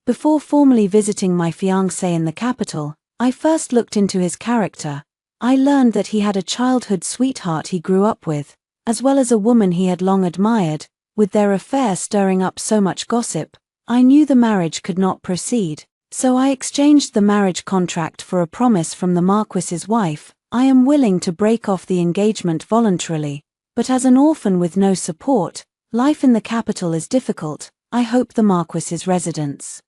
Before formally visiting my fiancé in the capital, I first looked into his character. I learned that he had a childhood sweetheart he grew up with, as well as a woman he had long admired. With their affair stirring up so much gossip, I knew the marriage could not proceed, so I exchanged the marriage contract for a promise from the Marquis's wife. I am willing to break off the engagement voluntarily, but as an orphan with no support, life in the capital is difficult. I hope the Marquis's residents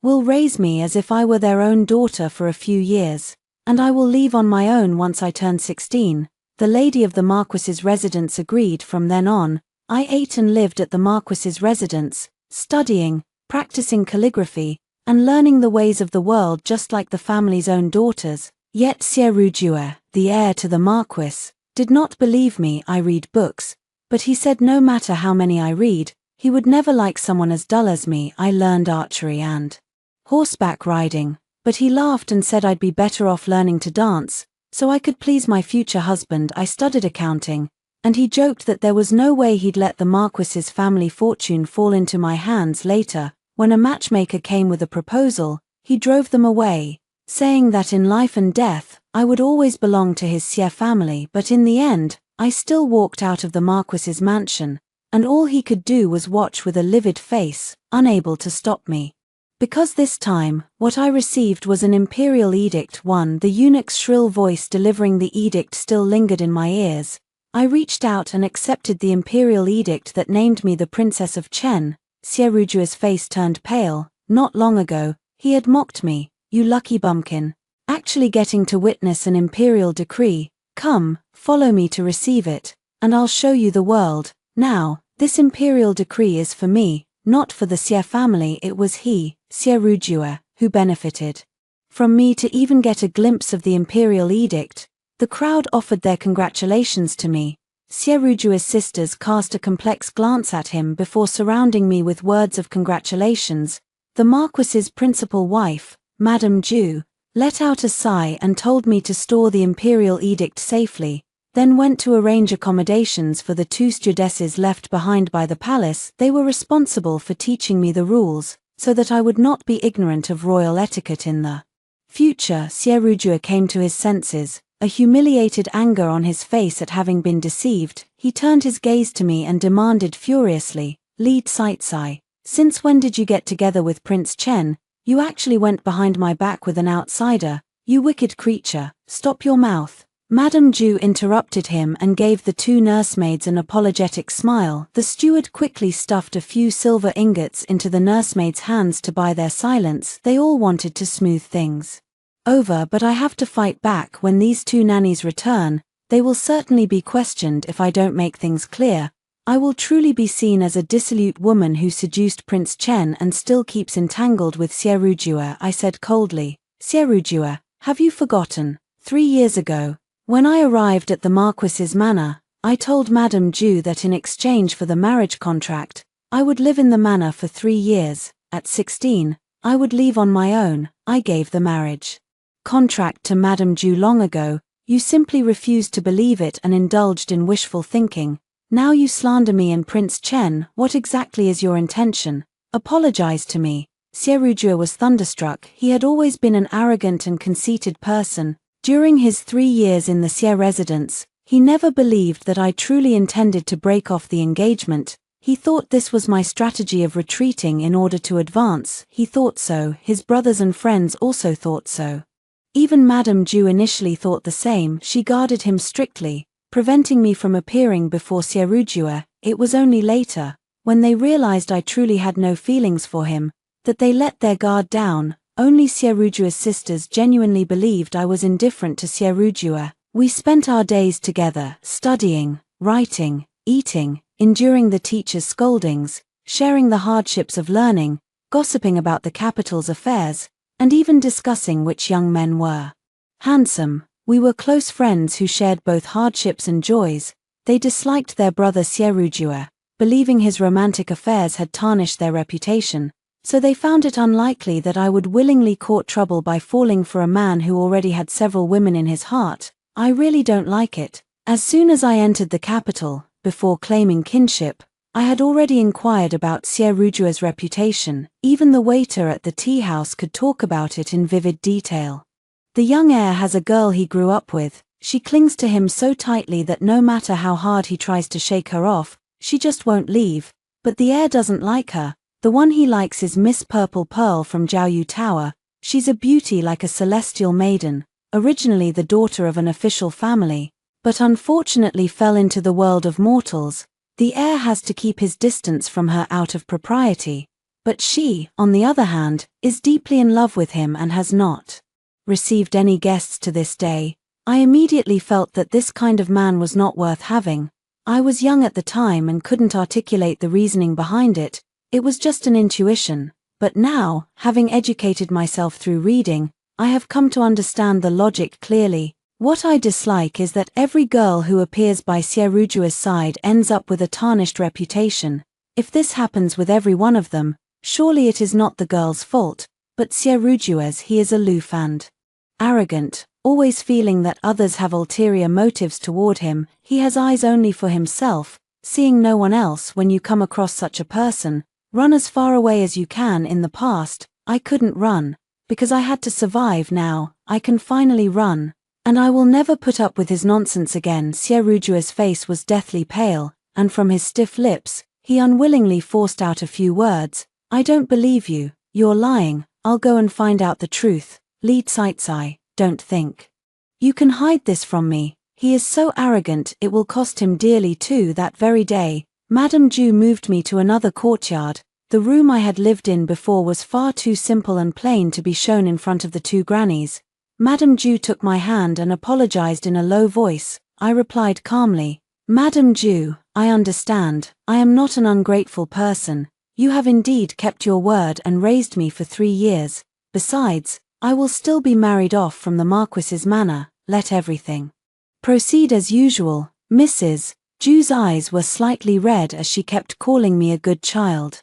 will raise me as if I were their own daughter for a few years, and I will leave on my own once I turn 16. The lady of the Marquis's residence agreed. From then on, I ate and lived at the Marquis's residence, studying, practicing calligraphy, and learning the ways of the world just like the family's own daughters. Yet Sierujue, the heir to the Marquis, did not believe me. I read books, but he said no matter how many I read, he would never like someone as dull as me. I learned archery and horseback riding, but he laughed and said I'd be better off learning to dance, so I could please my future husband. I studied accounting, and he joked that there was no way he'd let the Marquis's family fortune fall into my hands. Later, when a matchmaker came with a proposal, he drove them away, saying that in life and death, I would always belong to his Sier family. But in the end, I still walked out of the Marquis's mansion, and all he could do was watch with a livid face, unable to stop me. Because this time, what I received was an imperial edict. The eunuch's shrill voice delivering the edict still lingered in my ears. I reached out and accepted the imperial edict that named me the Princess of Chen. Sierujue's face turned pale. Not long ago, he had mocked me. You lucky bumpkin. Actually getting to witness an imperial decree. Come, follow me to receive it, and I'll show you the world. Now, this imperial decree is for me, not for the Sier family. It was he, Sierujue, who benefited from me. To even get a glimpse of the imperial edict, the crowd offered their congratulations to me. Sierujue's sisters cast a complex glance at him before surrounding me with words of congratulations. The Marquis's principal wife, Madame Ju, let out a sigh and told me to store the imperial edict safely, then went to arrange accommodations for the 2 stewardesses left behind by the palace. They were responsible for teaching me the rules, so that I would not be ignorant of royal etiquette in the future. Sierujue came to his senses, a humiliated anger on his face at having been deceived. He turned his gaze to me and demanded furiously, "Lead Saitsai, since when did you get together with Prince Chen? You actually went behind my back with an outsider. You wicked creature, stop your mouth." Madame Ju interrupted him and gave the 2 nursemaids an apologetic smile. The steward quickly stuffed a few silver ingots into the nursemaids' hands to buy their silence. They all wanted to smooth things over, but I have to fight back. When these 2 nannies return, they will certainly be questioned. If I don't make things clear, I will truly be seen as a dissolute woman who seduced Prince Chen and still keeps entangled with Sierujue. I said coldly, "Sierujue, have you forgotten? 3 years ago, when I arrived at the Marquis's manor, I told Madame Ju that in exchange for the marriage contract, I would live in the manor for 3 years. At 16, I would leave on my own. I gave the marriage contract to Madame Ju long ago. You simply refused to believe it and indulged in wishful thinking. Now you slander me and Prince Chen. What exactly is your intention? Apologize to me." Sierujue was thunderstruck. He had always been an arrogant and conceited person. During his 3 years in the Sier residence, he never believed that I truly intended to break off the engagement. He thought this was my strategy of retreating in order to advance. He thought so. His brothers and friends also thought so. Even Madame Ju initially thought the same. She guarded him strictly, preventing me from appearing before Sierujue. It was only later, when they realized I truly had no feelings for him, that they let their guard down. Only Sierujue's sisters genuinely believed I was indifferent to Sierujue. We spent our days together, studying, writing, eating, enduring the teacher's scoldings, sharing the hardships of learning, gossiping about the capital's affairs, and even discussing which young men were handsome. We were close friends who shared both hardships and joys. They disliked their brother Sierujue, believing his romantic affairs had tarnished their reputation, so they found it unlikely that I would willingly court trouble by falling for a man who already had several women in his heart. I really don't like it. As soon as I entered the capital, before claiming kinship, I had already inquired about Sierujua's reputation. Even the waiter at the tea house could talk about it in vivid detail. The young heir has a girl he grew up with. She clings to him so tightly that no matter how hard he tries to shake her off, she just won't leave. But the heir doesn't like her. The one he likes is Miss Purple Pearl from Jiaoyu Tower. She's a beauty like a celestial maiden, originally the daughter of an official family, but unfortunately fell into the world of mortals. The heir has to keep his distance from her out of propriety. But she, on the other hand, is deeply in love with him and has not received any guests to this day. I immediately felt that this kind of man was not worth having. I was young at the time and couldn't articulate the reasoning behind it. It was just an intuition. But now, having educated myself through reading, I have come to understand the logic clearly. What I dislike is that every girl who appears by Sierujua's side ends up with a tarnished reputation. If this happens with every one of them, surely it is not the girl's fault, but Sierujua's. He is aloof and arrogant, always feeling that others have ulterior motives toward him. He has eyes only for himself, seeing no one else. When you come across such a person, run as far away as you can. In the past, I couldn't run, because I had to survive. Now, I can finally run, and I will never put up with his nonsense again. Sierujua's face was deathly pale, and from his stiff lips, he unwillingly forced out a few words. I don't believe you, you're lying. I'll go and find out the truth. Li Tsaitsai, don't think you can hide this from me. He is so arrogant, it will cost him dearly too. That very day, Madame Ju moved me to another courtyard. The room I had lived in before was far too simple and plain to be shown in front of the two grannies. Madame Ju took my hand and apologized in a low voice. I replied calmly, Madame Ju, I understand. I am not an ungrateful person. You have indeed kept your word and raised me for 3 years. Besides, I will still be married off from the Marquis's manor. Let everything proceed as usual. Mrs. Ju's eyes were slightly red as she kept calling me a good child,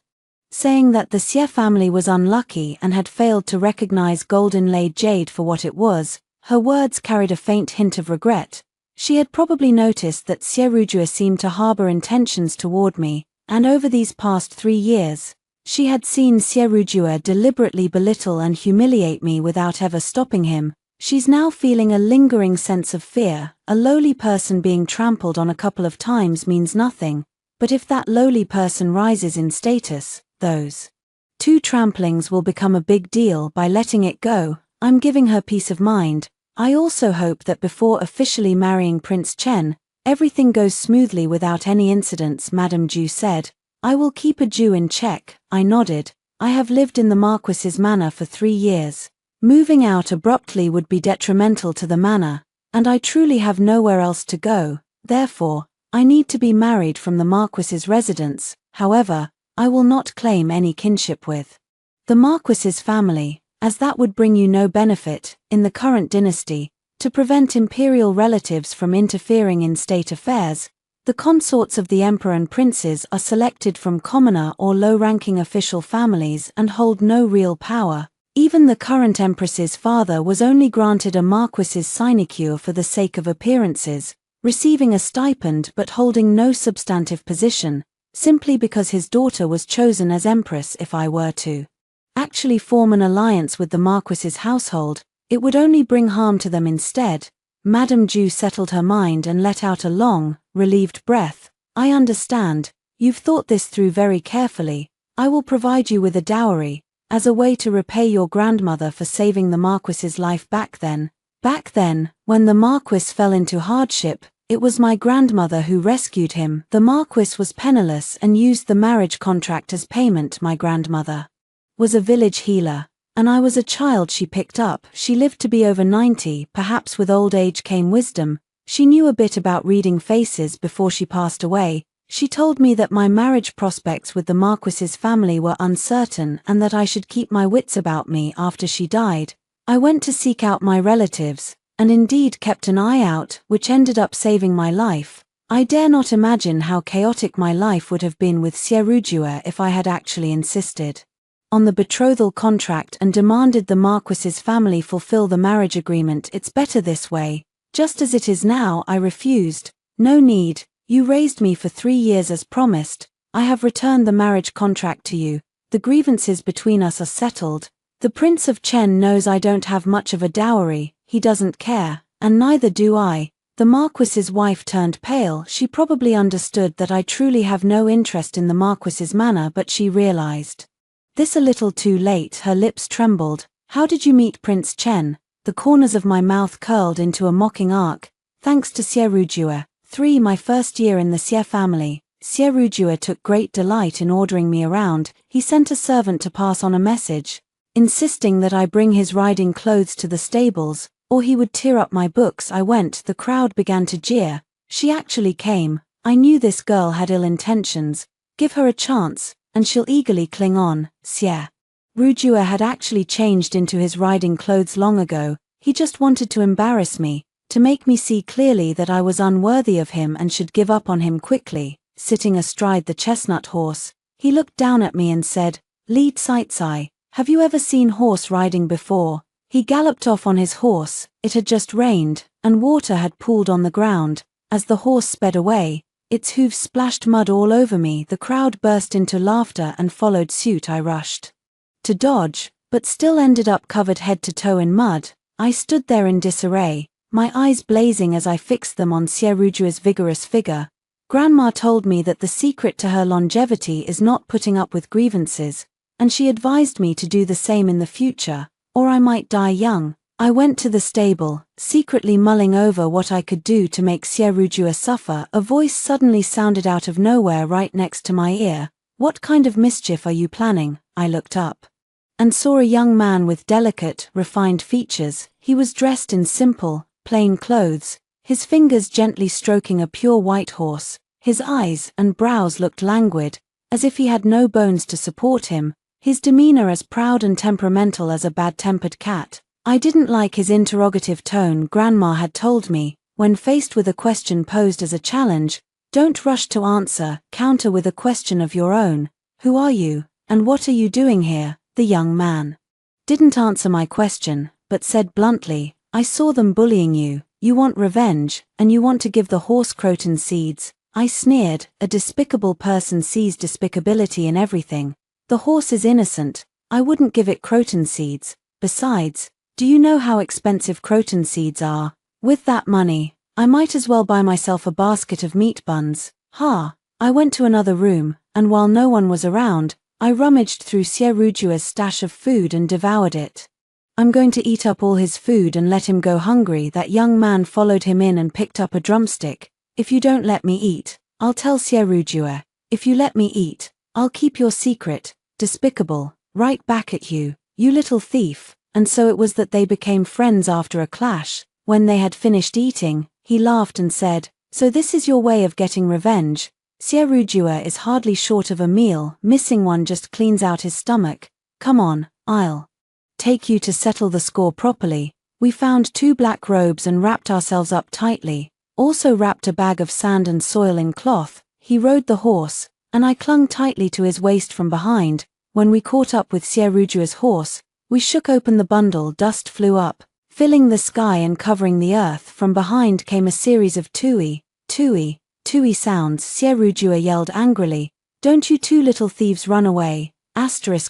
saying that the Xie family was unlucky and had failed to recognize golden-laid jade for what it was. Her words carried a faint hint of regret. She had probably noticed that Sierujua seemed to harbor intentions toward me, and over these past 3 years, she had seen Sierujua deliberately belittle and humiliate me without ever stopping him. She's now feeling a lingering sense of fear. A lowly person being trampled on a couple of times means nothing, but if that lowly person rises in status, those 2 tramplings will become a big deal. By letting it go, I'm giving her peace of mind. I also hope that before officially marrying Prince Chen, everything goes smoothly without any incidents. Madame Ju said, I will keep a Jew in check. I nodded. I have lived in the Marquis's manor for 3 years. Moving out abruptly would be detrimental to the manor, and I truly have nowhere else to go. Therefore, I need to be married from the Marquis's residence. However, I will not claim any kinship with the Marquis's family, as that would bring you no benefit. In the current dynasty, to prevent imperial relatives from interfering in state affairs, the consorts of the emperor and princes are selected from commoner or low-ranking official families and hold no real power. Even the current empress's father was only granted a marquis's sinecure for the sake of appearances, receiving a stipend but holding no substantive position, simply because his daughter was chosen as empress. If I were to actually form an alliance with the Marquis's household, it would only bring harm to them instead. Madame Ju settled her mind and let out a long, relieved breath. I understand. You've thought this through very carefully. I will provide you with a dowry, as a way to repay your grandmother for saving the Marquis's life back then. Back then, when the Marquis fell into hardship, it was my grandmother who rescued him. The Marquis was penniless and used the marriage contract as payment. My grandmother was a village healer, and I was a child she picked up. She lived to be over 90, perhaps with old age came wisdom. She knew a bit about reading faces before she passed away. She told me that my marriage prospects with the Marquis's family were uncertain and that I should keep my wits about me after she died. I went to seek out my relatives, and indeed kept an eye out, which ended up saving my life. I dare not imagine how chaotic my life would have been with Sierujua if I had actually insisted on the betrothal contract and demanded the Marquis's family fulfill the marriage agreement. It's better this way. Just as it is now. I refused. No need. You raised me for 3 years as promised. I have returned the marriage contract to you. The grievances between us are settled. The Prince of Chen knows I don't have much of a dowry, he doesn't care, and neither do I." The Marquis's wife turned pale. She probably understood that I truly have no interest in the Marquis's manner, but she realized this a little too late. Her lips trembled. "How did you meet Prince Chen?" The corners of my mouth curled into a mocking arc. "Thanks to Xie. 3. My first year in the Xie family, Xie took great delight in ordering me around. He sent a servant to pass on a message, insisting that I bring his riding clothes to the stables, or he would tear up my books. I went. The crowd began to jeer. She actually came. I knew this girl had ill intentions. Give her a chance, and she'll eagerly cling on. Xie Rujua had actually changed into his riding clothes long ago. He just wanted to embarrass me, to make me see clearly that I was unworthy of him and should give up on him quickly. Sitting astride the chestnut horse, he looked down at me and said, "Lead Saitai, have you ever seen horse riding before?" He galloped off on his horse. It had just rained, and water had pooled on the ground. As the horse sped away, its hooves splashed mud all over me. The crowd burst into laughter and followed suit. I rushed to dodge, but still ended up covered head to toe in mud. I stood there in disarray, my eyes blazing as I fixed them on Xie vigorous figure. Grandma told me that the secret to her longevity is not putting up with grievances, and she advised me to do the same in the future, or I might die young. I went to the stable, secretly mulling over what I could do to make Xie suffer. A voice suddenly sounded out of nowhere right next to my ear. "What kind of mischief are you planning?" I looked up and saw a young man with delicate, refined features. He was dressed in simple, plain clothes, his fingers gently stroking a pure white horse. His eyes and brows looked languid, as if he had no bones to support him, his demeanor as proud and temperamental as a bad-tempered cat. I didn't like his interrogative tone. Grandma had told me, when faced with a question posed as a challenge, don't rush to answer, counter with a question of your own. "Who are you, and what are you doing here?" The young man didn't answer my question, but said bluntly, "I saw them bullying you. You want revenge, and you want to give the horse croton seeds." I sneered. A despicable person sees despicability in everything. The horse is innocent. I wouldn't give it croton seeds. Besides, do you know how expensive croton seeds are? With that money, I might as well buy myself a basket of meat buns. I went to another room, and while no one was around, I rummaged through Xie stash of food and devoured it. "I'm going to eat up all his food and let him go hungry." That young man followed him in and picked up a drumstick. "If you don't let me eat, I'll tell Xie. If you let me eat, I'll keep your secret." Despicable. Right back at you, you little thief. And so it was that they became friends after a clash. When they had finished eating, he laughed and said, "So this is your way of getting revenge?" Xie is hardly short of a meal. Missing one just cleans out his stomach. "Come on, I'll take you to settle the score properly." We found 2 black robes and wrapped ourselves up tightly, also wrapped a bag of sand and soil in cloth. He rode the horse, and I clung tightly to his waist from behind. When we caught up with Xie horse, we shook open the bundle. Dust flew up, filling the sky and covering the earth. From behind came a series of tui sounds. Xie yelled angrily, "Don't you 2 little thieves run away!"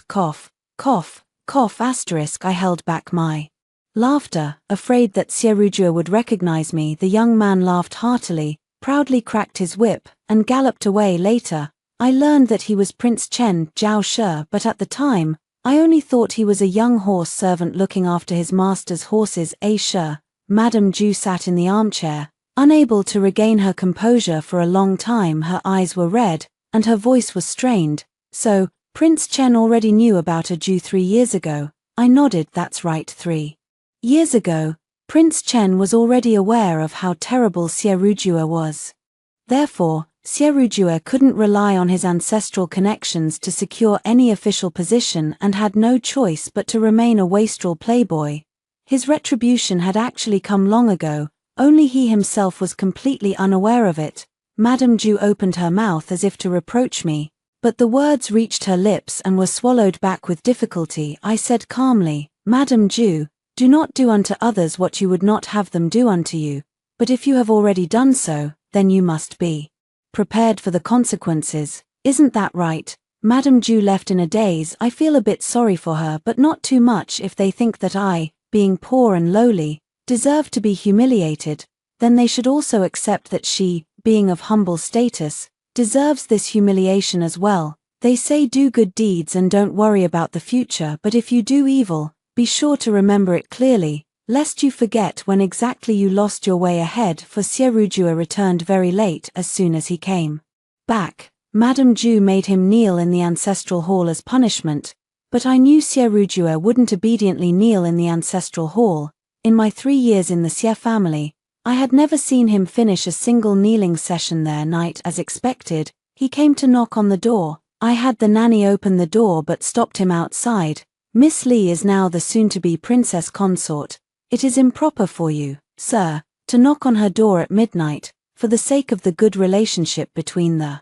Cough, cough, cough. I held back my laughter, afraid that Xie would recognize me. The young man laughed heartily, proudly cracked his whip, and galloped away. Later, I learned that he was Prince Chen Jiao Shi, but at the time, I only thought he was a young horse servant looking after his master's horses. Madame Ju sat in the armchair, unable to regain her composure for a long time. Her eyes were red, and her voice was strained. "So, Prince Chen already knew about a Ju 3 years ago?" I nodded. "That's right, 3 years ago, Prince Chen was already aware of how terrible Xie was. Therefore, Xie couldn't rely on his ancestral connections to secure any official position and had no choice but to remain a wastrel playboy. His retribution had actually come long ago, only he himself was completely unaware of it. Madame Ju opened her mouth as if to reproach me, but the words reached her lips and were swallowed back with difficulty. I said calmly, "Madame Ju, do not do unto others what you would not have them do unto you, but if you have already done so, then you must be prepared for the consequences." Isn't that right? Madame Ju left in a daze. I feel a bit sorry for her, but not too much. If they think that I, being poor and lowly, deserve to be humiliated, then they should also accept that she, being of humble status, deserves this humiliation as well. They say do good deeds and don't worry about the future, but if you do evil, be sure to remember it clearly, lest you forget when exactly you lost your way ahead. For Xiahou returned very late. As soon as he came back, Madame Ju made him kneel in the ancestral hall as punishment, but I knew Xiahou wouldn't obediently kneel in the ancestral hall. In my 3 years in the Xie family, I had never seen him finish a single kneeling session there. Night as expected, he came to knock on the door. I had the nanny open the door but stopped him outside. Miss Li is now the soon-to-be princess consort. It is improper for you, sir, to knock on her door at midnight, for the sake of the good relationship between the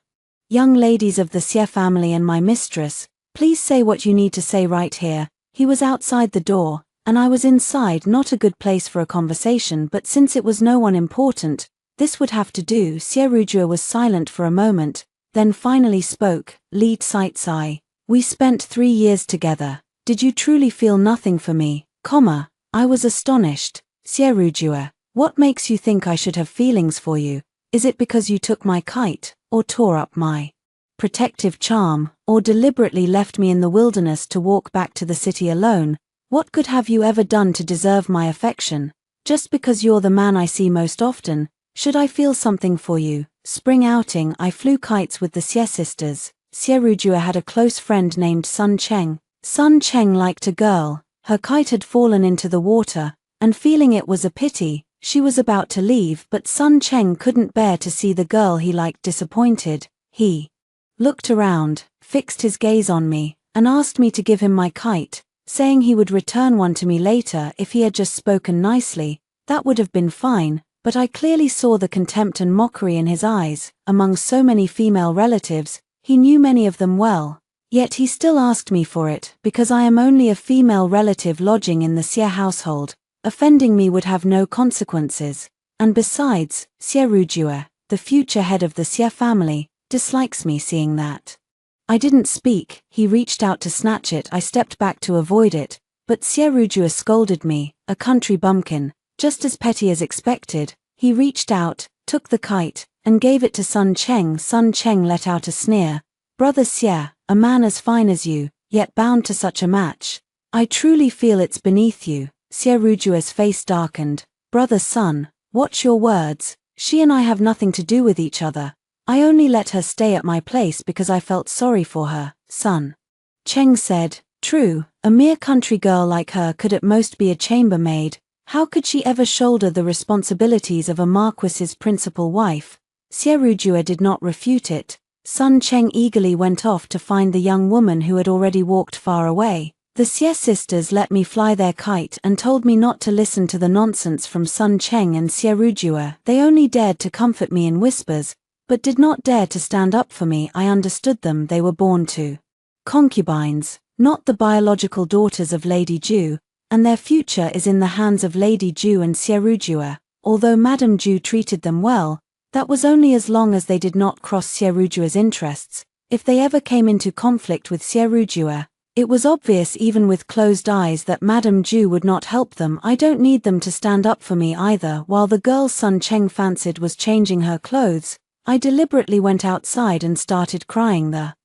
young ladies of the Xie family and my mistress. Please say what you need to say right here. He was outside the door, and I was inside. Not a good place for a conversation, but since it was no one important, this would have to do. Xiahou was silent for a moment, then finally spoke. Li Cai, we spent 3 years together. Did you truly feel nothing for me? I was astonished. Xiahou, what makes you think I should have feelings for you? Is it because you took my kite, or tore up my protective charm, or deliberately left me in the wilderness to walk back to the city alone? What good have you ever done to deserve my affection? Just because you're the man I see most often, should I feel something for you? Spring outing, I flew kites with the Xie sisters. Xiahou had a close friend named Sun Cheng. Sun Cheng liked a girl. Her kite had fallen into the water, and feeling it was a pity, she was about to leave, but Sun Cheng couldn't bear to see the girl he liked disappointed. He looked around, fixed his gaze on me, and asked me to give him my kite, saying he would return one to me later if he had just spoken nicely. That would have been fine, but I clearly saw the contempt and mockery in his eyes. Among so many female relatives, he knew many of them well. Yet he still asked me for it, because I am only a female relative lodging in the Xie household. Offending me would have no consequences. And besides, Xiahou, the future head of the Xie family, dislikes me seeing that. I didn't speak. He reached out to snatch it. I stepped back to avoid it, but Xiahou scolded me, a country bumpkin, just as petty as expected. He reached out, took the kite, and gave it to Sun Cheng. Sun Cheng let out a sneer. Brother Xie, a man as fine as you, yet bound to such a match. I truly feel it's beneath you. Xiahou's face darkened. Brother Sun, watch your words. She and I have nothing to do with each other. I only let her stay at my place because I felt sorry for her. Sun Cheng said, true, a mere country girl like her could at most be a chambermaid. How could she ever shoulder the responsibilities of a marquis's principal wife? Xiahou did not refute it. Sun Cheng eagerly went off to find the young woman who had already walked far away. The Xie sisters let me fly their kite and told me not to listen to the nonsense from Sun Cheng and Xiahou. They only dared to comfort me in whispers, but did not dare to stand up for me. I understood them. They were born to concubines, not the biological daughters of Lady Ju, and their future is in the hands of Lady Ju and Xiahou. Although Madame Ju treated them well, that was only as long as they did not cross Xiahou's interests. If they ever came into conflict with Xiahou, it was obvious even with closed eyes that Madame Ju would not help them. I don't need them to stand up for me either. While the girl Sun Cheng fancied was changing her clothes, I deliberately went outside and started crying. The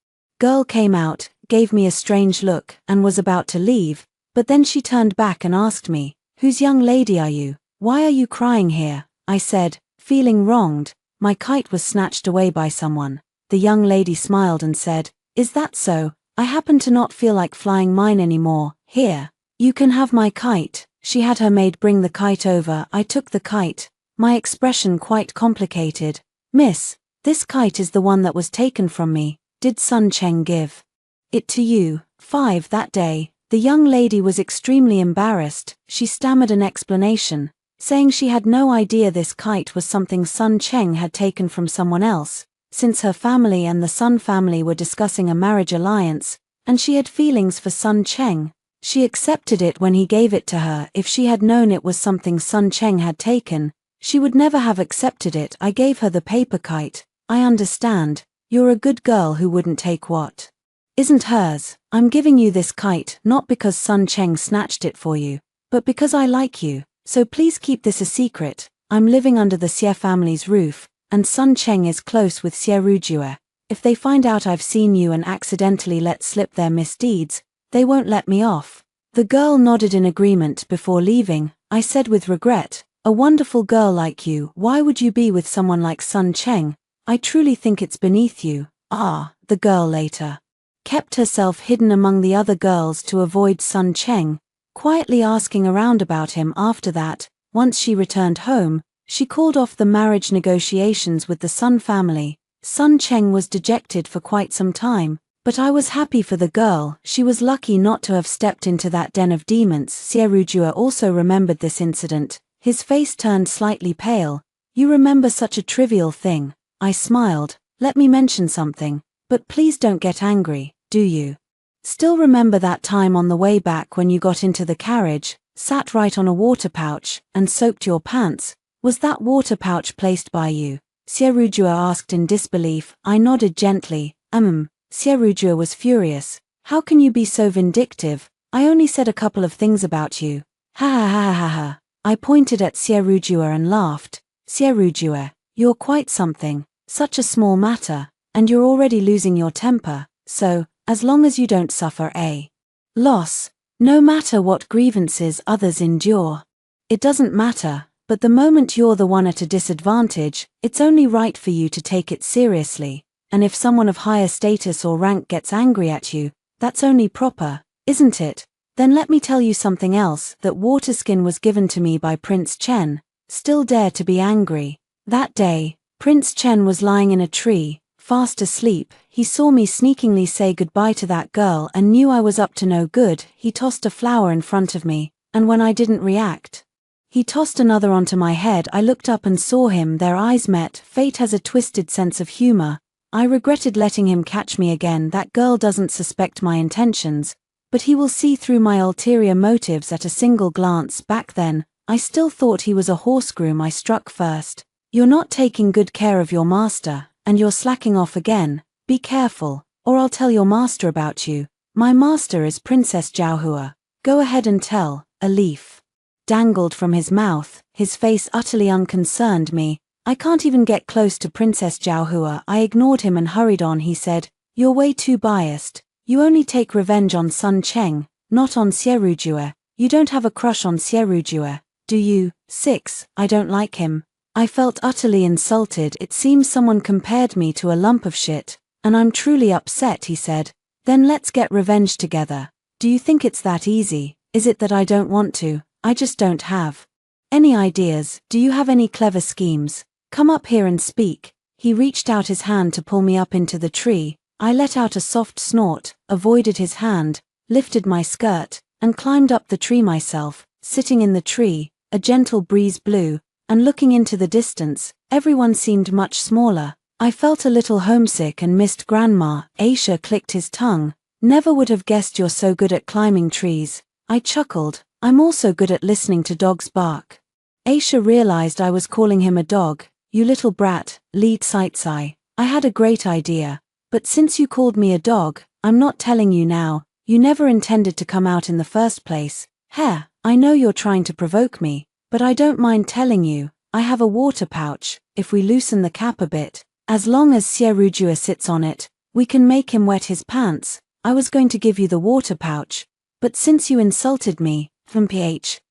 girl came out, gave me a strange look, and was about to leave, but then she turned back and asked me, "Whose young lady are you? Why are you crying here?" I said, feeling wronged. My kite was snatched away by someone. The young lady smiled and said, "Is that so? I happen to not feel like flying mine anymore. Here, you can have my kite." She had her maid bring the kite over. I took the kite, my expression quite complicated. "Miss, this kite is the one that was taken from me. Did Sun Cheng give it to you?" 5 That day, the young lady was extremely embarrassed. She stammered an explanation, saying she had no idea this kite was something Sun Cheng had taken from someone else, since her family and the Sun family were discussing a marriage alliance, and she had feelings for Sun Cheng. She accepted it when he gave it to her. If she had known it was something Sun Cheng had taken, she would never have accepted it. I gave her the paper kite. "I understand. You're a good girl who wouldn't take what isn't hers. I'm giving you this kite not because Sun Cheng snatched it for you, but because I like you, so please keep this a secret. I'm living under the Xie family's roof, and Sun Cheng is close with Xie Rujue. If they find out I've seen you and accidentally let slip their misdeeds, they won't let me off. The girl nodded in agreement before leaving. I said with regret, a wonderful girl like you, why would you be with someone like Sun Cheng? I truly think it's beneath you. The girl later kept herself hidden among the other girls to avoid Sun Cheng, quietly asking around about him after that. Once she returned home, she called off the marriage negotiations with the Sun family. Sun Cheng was dejected for quite some time, but I was happy for the girl. She was lucky not to have stepped into that den of demons. Xie Rujue also remembered this incident. His face turned slightly pale. You remember such a trivial thing. I smiled. Let me mention something, but please don't get angry, do you? Still remember that time on the way back when you got into the carriage, sat right on a water pouch, and soaked your pants? Was that water pouch placed by you? Xie Rujue asked in disbelief. I nodded gently. Xie Rujue was furious. How can you be so vindictive? I only said a couple of things about you. Ha ha ha ha ha. I pointed at Xie Rujue and laughed. Xie Rujue, you're quite something. Such a small matter, and you're already losing your temper, so, as long as you don't suffer a loss, no matter what grievances others endure, it doesn't matter, but the moment you're the one at a disadvantage, it's only right for you to take it seriously, and if someone of higher status or rank gets angry at you, that's only proper, isn't it? Then let me tell you something else, that water skin was given to me by Prince Chen. Still dare to be angry. That day, Prince Chen was lying in a tree, fast asleep. He saw me sneakingly say goodbye to that girl and knew I was up to no good. He tossed a flower in front of me, and when I didn't react, he tossed another onto my head. I looked up and saw him. Their eyes met. Fate has a twisted sense of humor. I regretted letting him catch me again. That girl doesn't suspect my intentions, but he will see through my ulterior motives at a single glance. Back then, I still thought he was a horsegroom. I struck first. You're not taking good care of your master, and you're slacking off again. Be careful, or I'll tell your master about you. My master is Princess Zhaohua. Go ahead and tell. A leaf dangled from his mouth, his face utterly unconcerned. Me, I can't even get close to Princess Zhaohua. I ignored him and hurried on. He said, you're way too biased. You only take revenge on Sun Cheng, not on Xie Rujue. You don't have a crush on Xie Rujue, do you? 6. I don't like him. I felt utterly insulted. It seems someone compared me to a lump of shit, and I'm truly upset. He said, then let's get revenge together. Do you think it's that easy? Is it that I don't want to? I just don't have any ideas. Do you have any clever schemes? Come up here and speak. He reached out his hand to pull me up into the tree. I let out a soft snort, avoided his hand, lifted my skirt, and climbed up the tree myself. Sitting in the tree, a gentle breeze blew, and looking into the distance, everyone seemed much smaller. I felt a little homesick and missed Grandma. Aisha clicked his tongue. Never would have guessed you're so good at climbing trees. I chuckled. I'm also good at listening to dogs bark. Aisha realized I was calling him a dog. You little brat, lead Sightsai. I had a great idea. But since you called me a dog, I'm not telling you now. You never intended to come out in the first place. Heh, I know you're trying to provoke me, but I don't mind telling you, I have a water pouch. If we loosen the cap a bit, as long as Xie Rujue sits on it, we can make him wet his pants. I was going to give you the water pouch, but since you insulted me,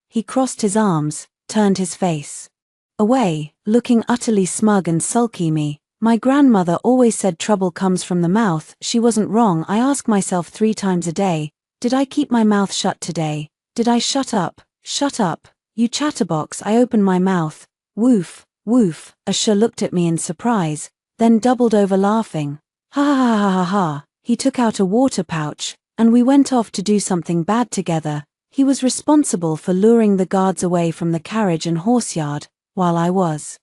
he crossed his arms, turned his face away, looking utterly smug and sulky. My grandmother always said trouble comes from the mouth. She wasn't wrong. I ask myself 3 times a day, did I keep my mouth shut today? Did I shut up? Shut up, you chatterbox. I opened my mouth. Woof, woof. Asha looked at me in surprise, then doubled over laughing. Ha ha ha ha ha ha. He took out a water pouch, and we went off to do something bad together. He was responsible for luring the guards away from the carriage and horseyard, while I was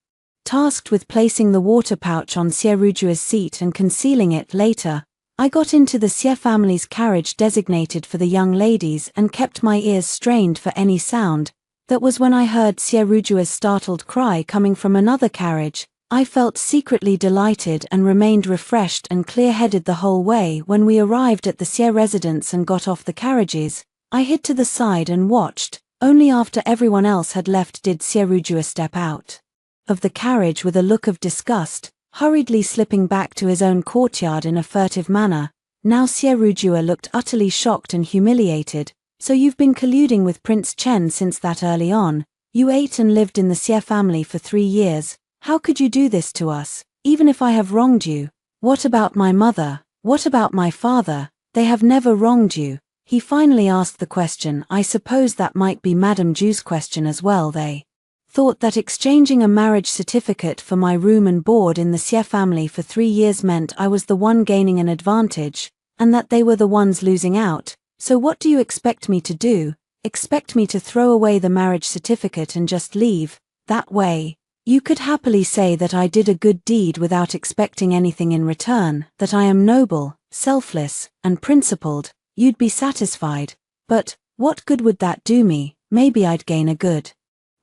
tasked with placing the water pouch on Xie Rujue's seat and concealing it. Later, I got into the Xie family's carriage designated for the young ladies and kept my ears strained for any sound. That was when I heard Xie Rujue's startled cry coming from another carriage. I felt secretly delighted and remained refreshed and clear-headed the whole way. When we arrived at the Xie residence and got off the carriages, I hid to the side and watched. Only after everyone else had left did Xie Rujua step out of the carriage with a look of disgust, hurriedly slipping back to his own courtyard in a furtive manner. Now Xie Rujua looked utterly shocked and humiliated. So you've been colluding with Prince Chen since that early on. You ate and lived in the Xie family for 3 years. How could you do this to us, even if I have wronged you? What about my mother? What about my father? They have never wronged you. He finally asked the question. I suppose that might be Madame Ju's question as well. They thought that exchanging a marriage certificate for my room and board in the Xie family for 3 years meant I was the one gaining an advantage, and that they were the ones losing out. So what do you expect me to do? Expect me to throw away the marriage certificate and just leave? That way, you could happily say that I did a good deed without expecting anything in return, that I am noble, selfless, and principled. You'd be satisfied. But what good would that do me? Maybe I'd gain a good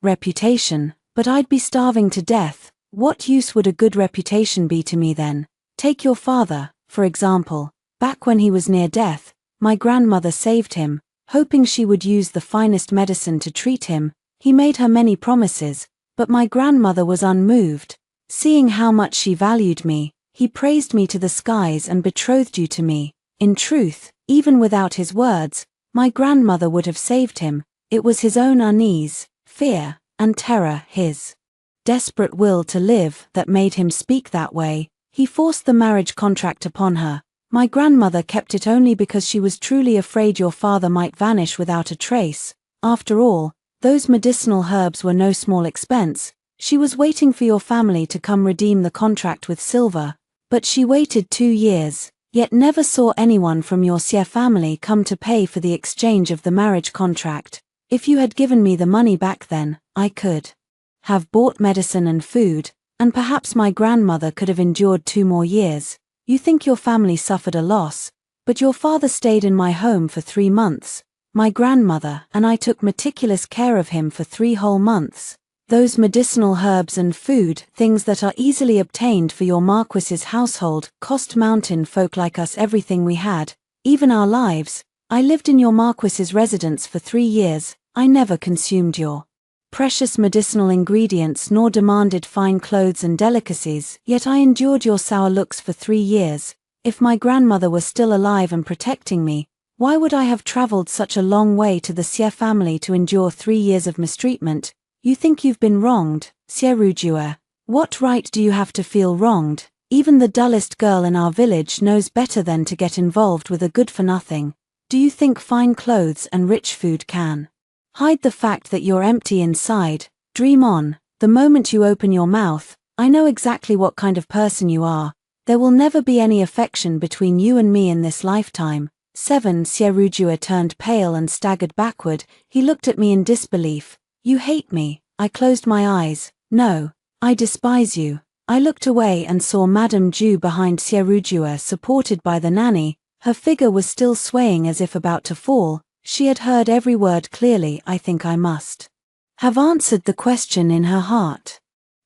reputation, but I'd be starving to death. What use would a good reputation be to me then? Take your father, for example. Back when he was near death, my grandmother saved him, hoping she would use the finest medicine to treat him. He made her many promises, but my grandmother was unmoved. Seeing how much she valued me, he praised me to the skies and betrothed you to me. In truth, even without his words, my grandmother would have saved him. It was his own unease, fear, and terror, his desperate will to live, that made him speak that way. He forced the marriage contract upon her. My grandmother kept it only because she was truly afraid your father might vanish without a trace. After all, those medicinal herbs were no small expense. She was waiting for your family to come redeem the contract with silver. But she waited 2 years, yet never saw anyone from your Xie family come to pay for the exchange of the marriage contract. If you had given me the money back then, I could have bought medicine and food, and perhaps my grandmother could have endured 2 more years. You think your family suffered a loss, but your father stayed in my home for 3 months. My grandmother and I took meticulous care of him for 3 whole months. Those medicinal herbs and food, things that are easily obtained for your Marquis's household, cost mountain folk like us everything we had, even our lives. I lived in your Marquis's residence for 3 years. I never consumed your precious medicinal ingredients nor demanded fine clothes and delicacies, yet I endured your sour looks for 3 years. If my grandmother were still alive and protecting me, why would I have traveled such a long way to the Xie family to endure 3 years of mistreatment? You think you've been wronged, Xie Rujua. What right do you have to feel wronged? Even the dullest girl in our village knows better than to get involved with a good-for-nothing. Do you think fine clothes and rich food can hide the fact that you're empty inside? Dream on. The moment you open your mouth, I know exactly what kind of person you are. There will never be any affection between you and me in this lifetime. 7. Xie Rujua turned pale and staggered backward. He looked at me in disbelief. You hate me. I closed my eyes. No, I despise you. I looked away and saw Madame Ju behind Xie Rujua, supported by the nanny. Her figure was still swaying as if about to fall. She had heard every word clearly. I think I must have answered the question in her heart.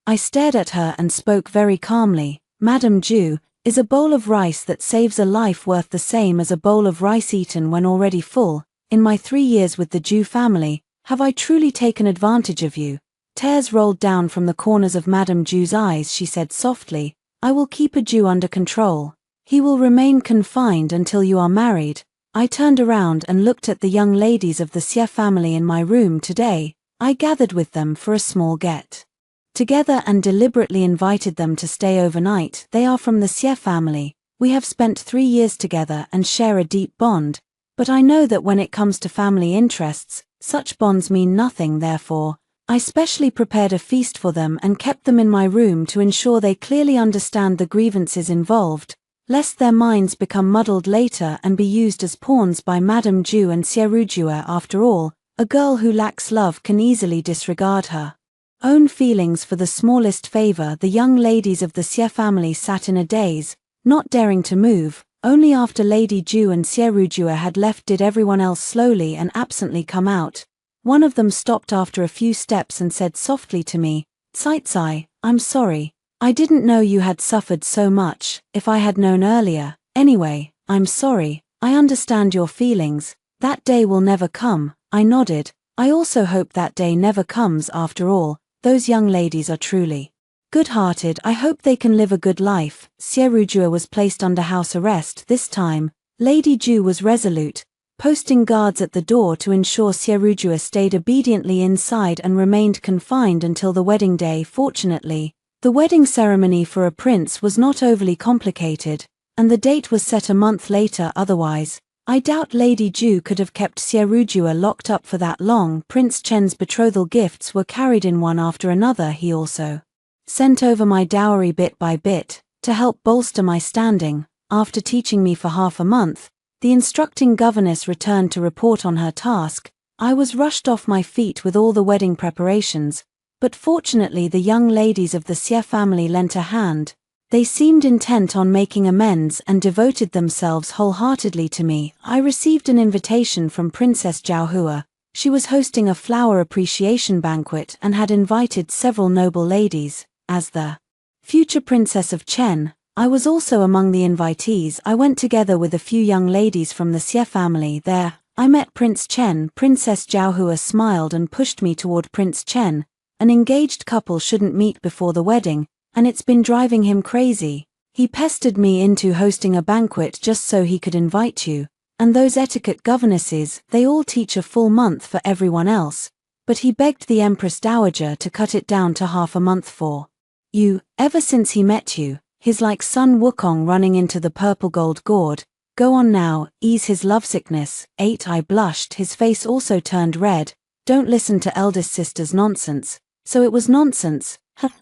I stared at her and spoke very calmly. Madame Ju, is a bowl of rice that saves a life worth the same as a bowl of rice eaten when already full? In my 3 years with the Ju family, have I truly taken advantage of you? Tears rolled down from the corners of Madame Ju's eyes. She said softly, I will keep a Ju under control. He will remain confined until you are married. I turned around and looked at the young ladies of the Xie family in my room today. I gathered with them for a small get-together and deliberately invited them to stay overnight. They are from the Xie family. We have spent 3 years together and share a deep bond. But I know that when it comes to family interests, such bonds mean nothing. Therefore, I specially prepared a feast for them and kept them in my room to ensure they clearly understand the grievances involved, lest their minds become muddled later and be used as pawns by Madame Ju and Xie Rujua. After all, a girl who lacks love can easily disregard her own feelings for the smallest favor. The young ladies of the Xie family sat in a daze, not daring to move. Only after Lady Ju and Xie Rujua had left did everyone else slowly and absently come out. One of them stopped after a few steps and said softly to me, Tsai, I'm sorry. I didn't know you had suffered so much. If I had known earlier. Anyway, I'm sorry. I understand your feelings. That day will never come. I nodded. I also hope that day never comes after all. Those young ladies are truly good-hearted. I hope they can live a good life. Sierujua was placed under house arrest this time. Lady Ju was resolute, posting guards at the door to ensure Sierujua stayed obediently inside and remained confined until the wedding day. Fortunately, the wedding ceremony for a prince was not overly complicated, and the date was set a month later. Otherwise, I doubt Lady Ju could have kept Sierujua locked up for that long. Prince Chen's betrothal gifts were carried in one after another. He also sent over my dowry bit by bit, to help bolster my standing. After teaching me for half a month, the instructing governess returned to report on her task. I was rushed off my feet with all the wedding preparations, but fortunately the young ladies of the Xie family lent a hand. They seemed intent on making amends and devoted themselves wholeheartedly to me. I received an invitation from Princess Zhaohua. She was hosting a flower appreciation banquet and had invited several noble ladies. As the future princess of Chen, I was also among the invitees. I went together with a few young ladies from the Xie family. There, I met Prince Chen. Princess Zhaohua smiled and pushed me toward Prince Chen. An engaged couple shouldn't meet before the wedding, and it's been driving him crazy. He pestered me into hosting a banquet just so he could invite you. And those etiquette governesses, they all teach a full month for everyone else. But he begged the Empress Dowager to cut it down to half a month for you. Ever since he met you, he's like Sun Wukong running into the purple gold gourd. Go on now, ease his lovesickness. 8. I blushed. His face also turned red. Don't listen to eldest sister's nonsense. So it was nonsense?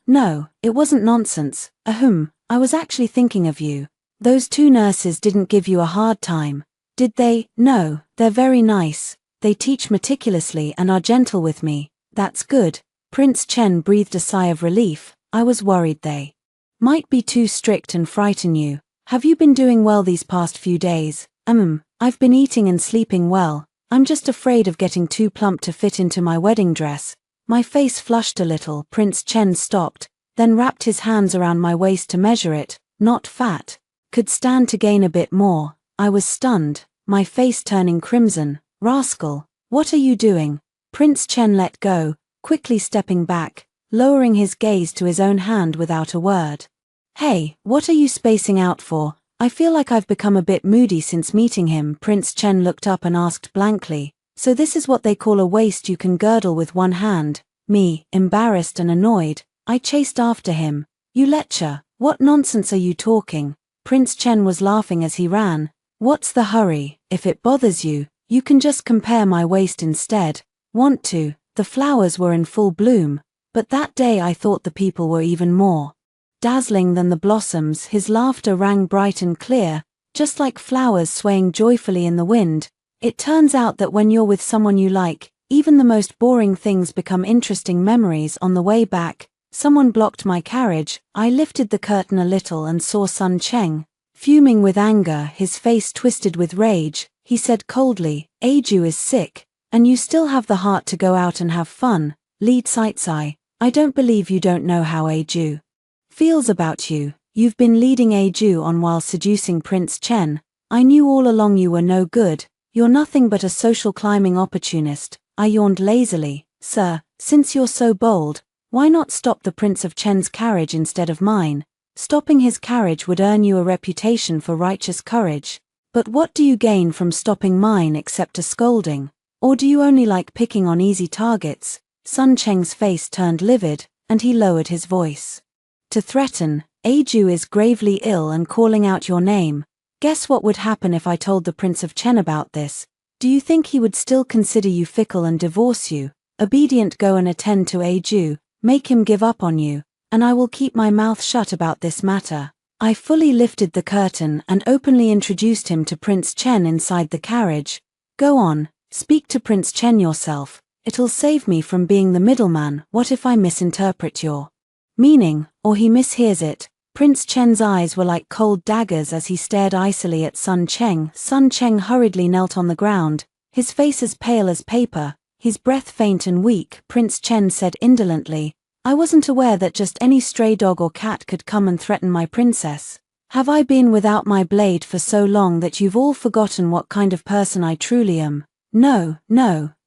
No, it wasn't nonsense. I was actually thinking of you. Those two nurses didn't give you a hard time, did they? No, they're very nice. They teach meticulously and are gentle with me. That's good. Prince Chen breathed a sigh of relief. I was worried they might be too strict and frighten you. Have you been doing well these past few days? I've been eating and sleeping well. I'm just afraid of getting too plump to fit into my wedding dress. My face flushed a little. Prince Chen stopped, then wrapped his hands around my waist to measure it. Not fat. Could stand to gain a bit more. I was stunned, my face turning crimson. Rascal, what are you doing? Prince Chen let go, quickly stepping back, lowering his gaze to his own hand without a word. Hey, what are you spacing out for? I feel like I've become a bit moody since meeting him. Prince Chen looked up and asked blankly. So this is what they call a waist you can girdle with one hand. Me, embarrassed and annoyed, I chased after him. You letcha, what nonsense are you talking? Prince Chen was laughing as he ran. What's the hurry? If it bothers you, you can just compare my waist instead. Want to? The flowers were in full bloom, but that day I thought the people were even more dazzling than the blossoms. His laughter rang bright and clear, just like flowers swaying joyfully in the wind. It turns out that when you're with someone you like, even the most boring things become interesting memories. On the way back, someone blocked my carriage. I lifted the curtain a little and saw Sun Cheng, fuming with anger, his face twisted with rage. He said coldly, Aju is sick, and you still have the heart to go out and have fun. Lead Saitsai, I don't believe you don't know how Aju feels about you. You've been leading Aju on while seducing Prince Chen. I knew all along you were no good. You're nothing but a social climbing opportunist. I yawned lazily. Sir, since you're so bold, why not stop the Prince of Chen's carriage instead of mine? Stopping his carriage would earn you a reputation for righteous courage. But what do you gain from stopping mine except a scolding? Or do you only like picking on easy targets? Sun Cheng's face turned livid, and he lowered his voice to threaten. Aju is gravely ill and calling out your name. Guess what would happen if I told the Prince of Chen about this? Do you think he would still consider you fickle and divorce you? Obedient, go and attend to Aju, make him give up on you, and I will keep my mouth shut about this matter. I fully lifted the curtain and openly introduced him to Prince Chen inside the carriage. Go on, speak to Prince Chen yourself. It'll save me from being the middleman. What if I misinterpret your meaning, or he mishears it? Prince Chen's eyes were like cold daggers as he stared icily at Sun Cheng. Sun Cheng hurriedly knelt on the ground, his face as pale as paper, his breath faint and weak. Prince Chen said indolently, I wasn't aware that just any stray dog or cat could come and threaten my princess. Have I been without my blade for so long that you've all forgotten what kind of person I truly am? No,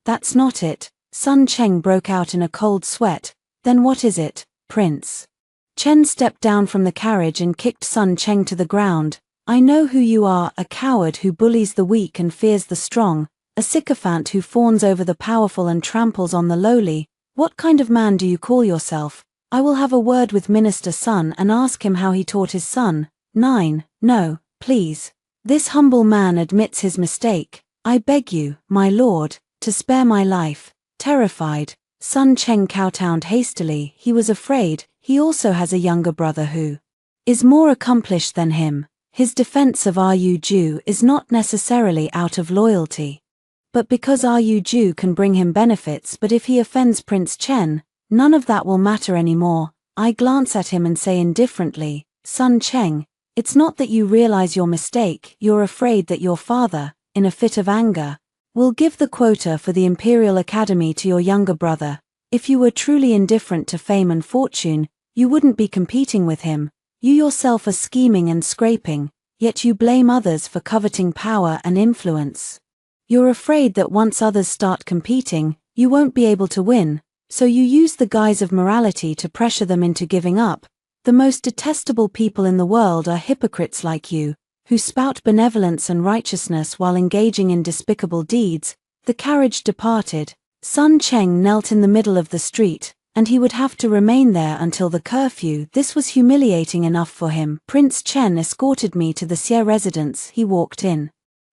that's not it. Sun Cheng broke out in a cold sweat. Then what is it, Prince? Chen stepped down from the carriage and kicked Sun Cheng to the ground. I know who you are, a coward who bullies the weak and fears the strong, a sycophant who fawns over the powerful and tramples on the lowly. What kind of man do you call yourself? I will have a word with Minister Sun and ask him how he taught his son. 9. No, please. This humble man admits his mistake. I beg you, my lord, to spare my life. Terrified, Sun Cheng kowtowed hastily. He was afraid. He also has a younger brother who is more accomplished than him. His defense of Arri Ju is not necessarily out of loyalty, but because Arri Ju can bring him benefits. But if he offends Prince Chen, none of that will matter anymore. I glance at him and say indifferently, Sun Cheng, it's not that you realize your mistake, you're afraid that your father, in a fit of anger, will give the quota for the Imperial Academy to your younger brother. If you were truly indifferent to fame and fortune, you wouldn't be competing with him. You yourself are scheming and scraping, yet you blame others for coveting power and influence. You're afraid that once others start competing, you won't be able to win, so you use the guise of morality to pressure them into giving up. The most detestable people in the world are hypocrites like you, who spout benevolence and righteousness while engaging in despicable deeds. The carriage departed. Sun Cheng knelt in the middle of the street, and he would have to remain there until the curfew. This was humiliating enough for him. Prince Chen escorted me to the Xie residence. He walked in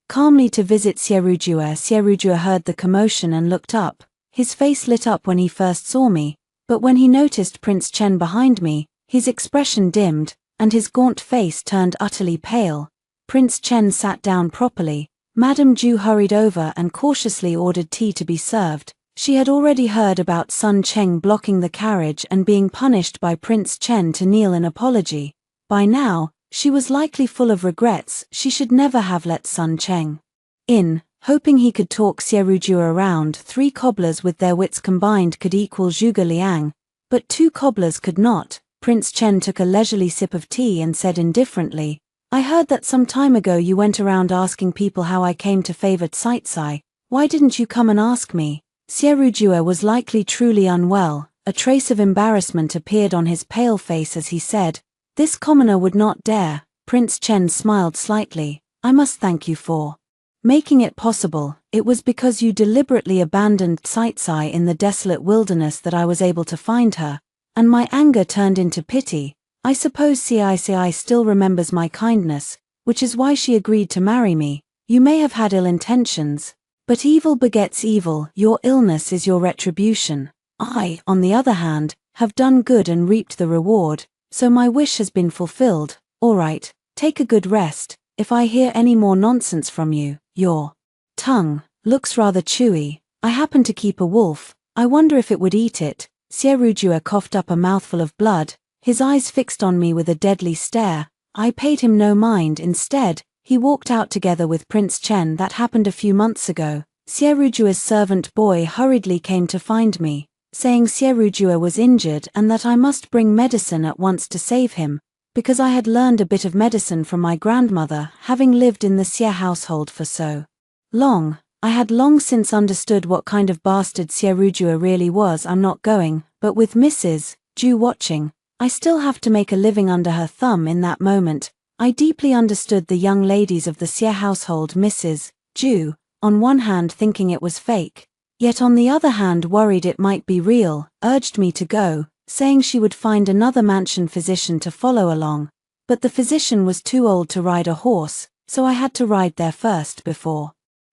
calmly to visit Xierujue. Xierujue heard the commotion and looked up. His face lit up when he first saw me, but when he noticed Prince Chen behind me, his expression dimmed, and his gaunt face turned utterly pale. Prince Chen sat down properly. Madame Ju hurried over and cautiously ordered tea to be served. She had already heard about Sun Cheng blocking the carriage and being punished by Prince Chen to kneel in apology. By now, she was likely full of regrets. She should never have let Sun Cheng in, hoping he could talk Xierujue around. 3 cobblers with their wits combined could equal Zhuge Liang, but 2 cobblers could not. Prince Chen took a leisurely sip of tea and said indifferently, I heard that some time ago you went around asking people how I came to favor Caicai. Why didn't you come and ask me? Xierujue was likely truly unwell. A trace of embarrassment appeared on his pale face as he said, this commoner would not dare. Prince Chen smiled slightly. I must thank you for making it possible. It was because you deliberately abandoned Caicai in the desolate wilderness that I was able to find her, and my anger turned into pity. I suppose Caicai still remembers my kindness, which is why she agreed to marry me. You may have had ill intentions, but evil begets evil. Your illness is your retribution. I, on the other hand, have done good and reaped the reward, so my wish has been fulfilled. All right, take a good rest. If I hear any more nonsense from you, your tongue looks rather chewy. I happen to keep a wolf. I wonder if it would eat it. Xierujue coughed up a mouthful of blood, his eyes fixed on me with a deadly stare. I paid him no mind. Instead, he walked out together with Prince Chen. That happened a few months ago. Xierujue's servant boy hurriedly came to find me, saying Xierujue was injured and that I must bring medicine at once to save him, because I had learned a bit of medicine from my grandmother, having lived in the Xie household for so long. I had long since understood what kind of bastard Xierujue really was. I'm not going, but with Mrs. Ju watching, I still have to make a living under her thumb. In that moment, I deeply understood the young ladies of the Xie household. Mrs. Ju, on one hand thinking it was fake, yet on the other hand worried it might be real, urged me to go, saying she would find another mansion physician to follow along, but the physician was too old to ride a horse, so I had to ride there first. Before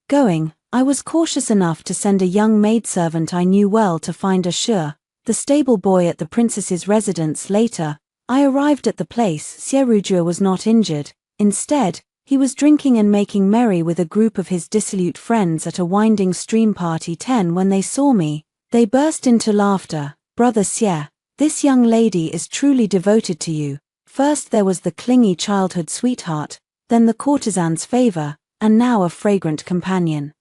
going, I was cautious enough to send a young maidservant I knew well to find Ashur, the stable boy at the princess's residence. Later, I arrived at the place. Xierujue was not injured. Instead, he was drinking and making merry with a group of his dissolute friends at a winding stream. Party 10. When they saw me, they burst into laughter. Brother Xie, this young lady is truly devoted to you. First there was the clingy childhood sweetheart, then the courtesan's favor, and now a fragrant companion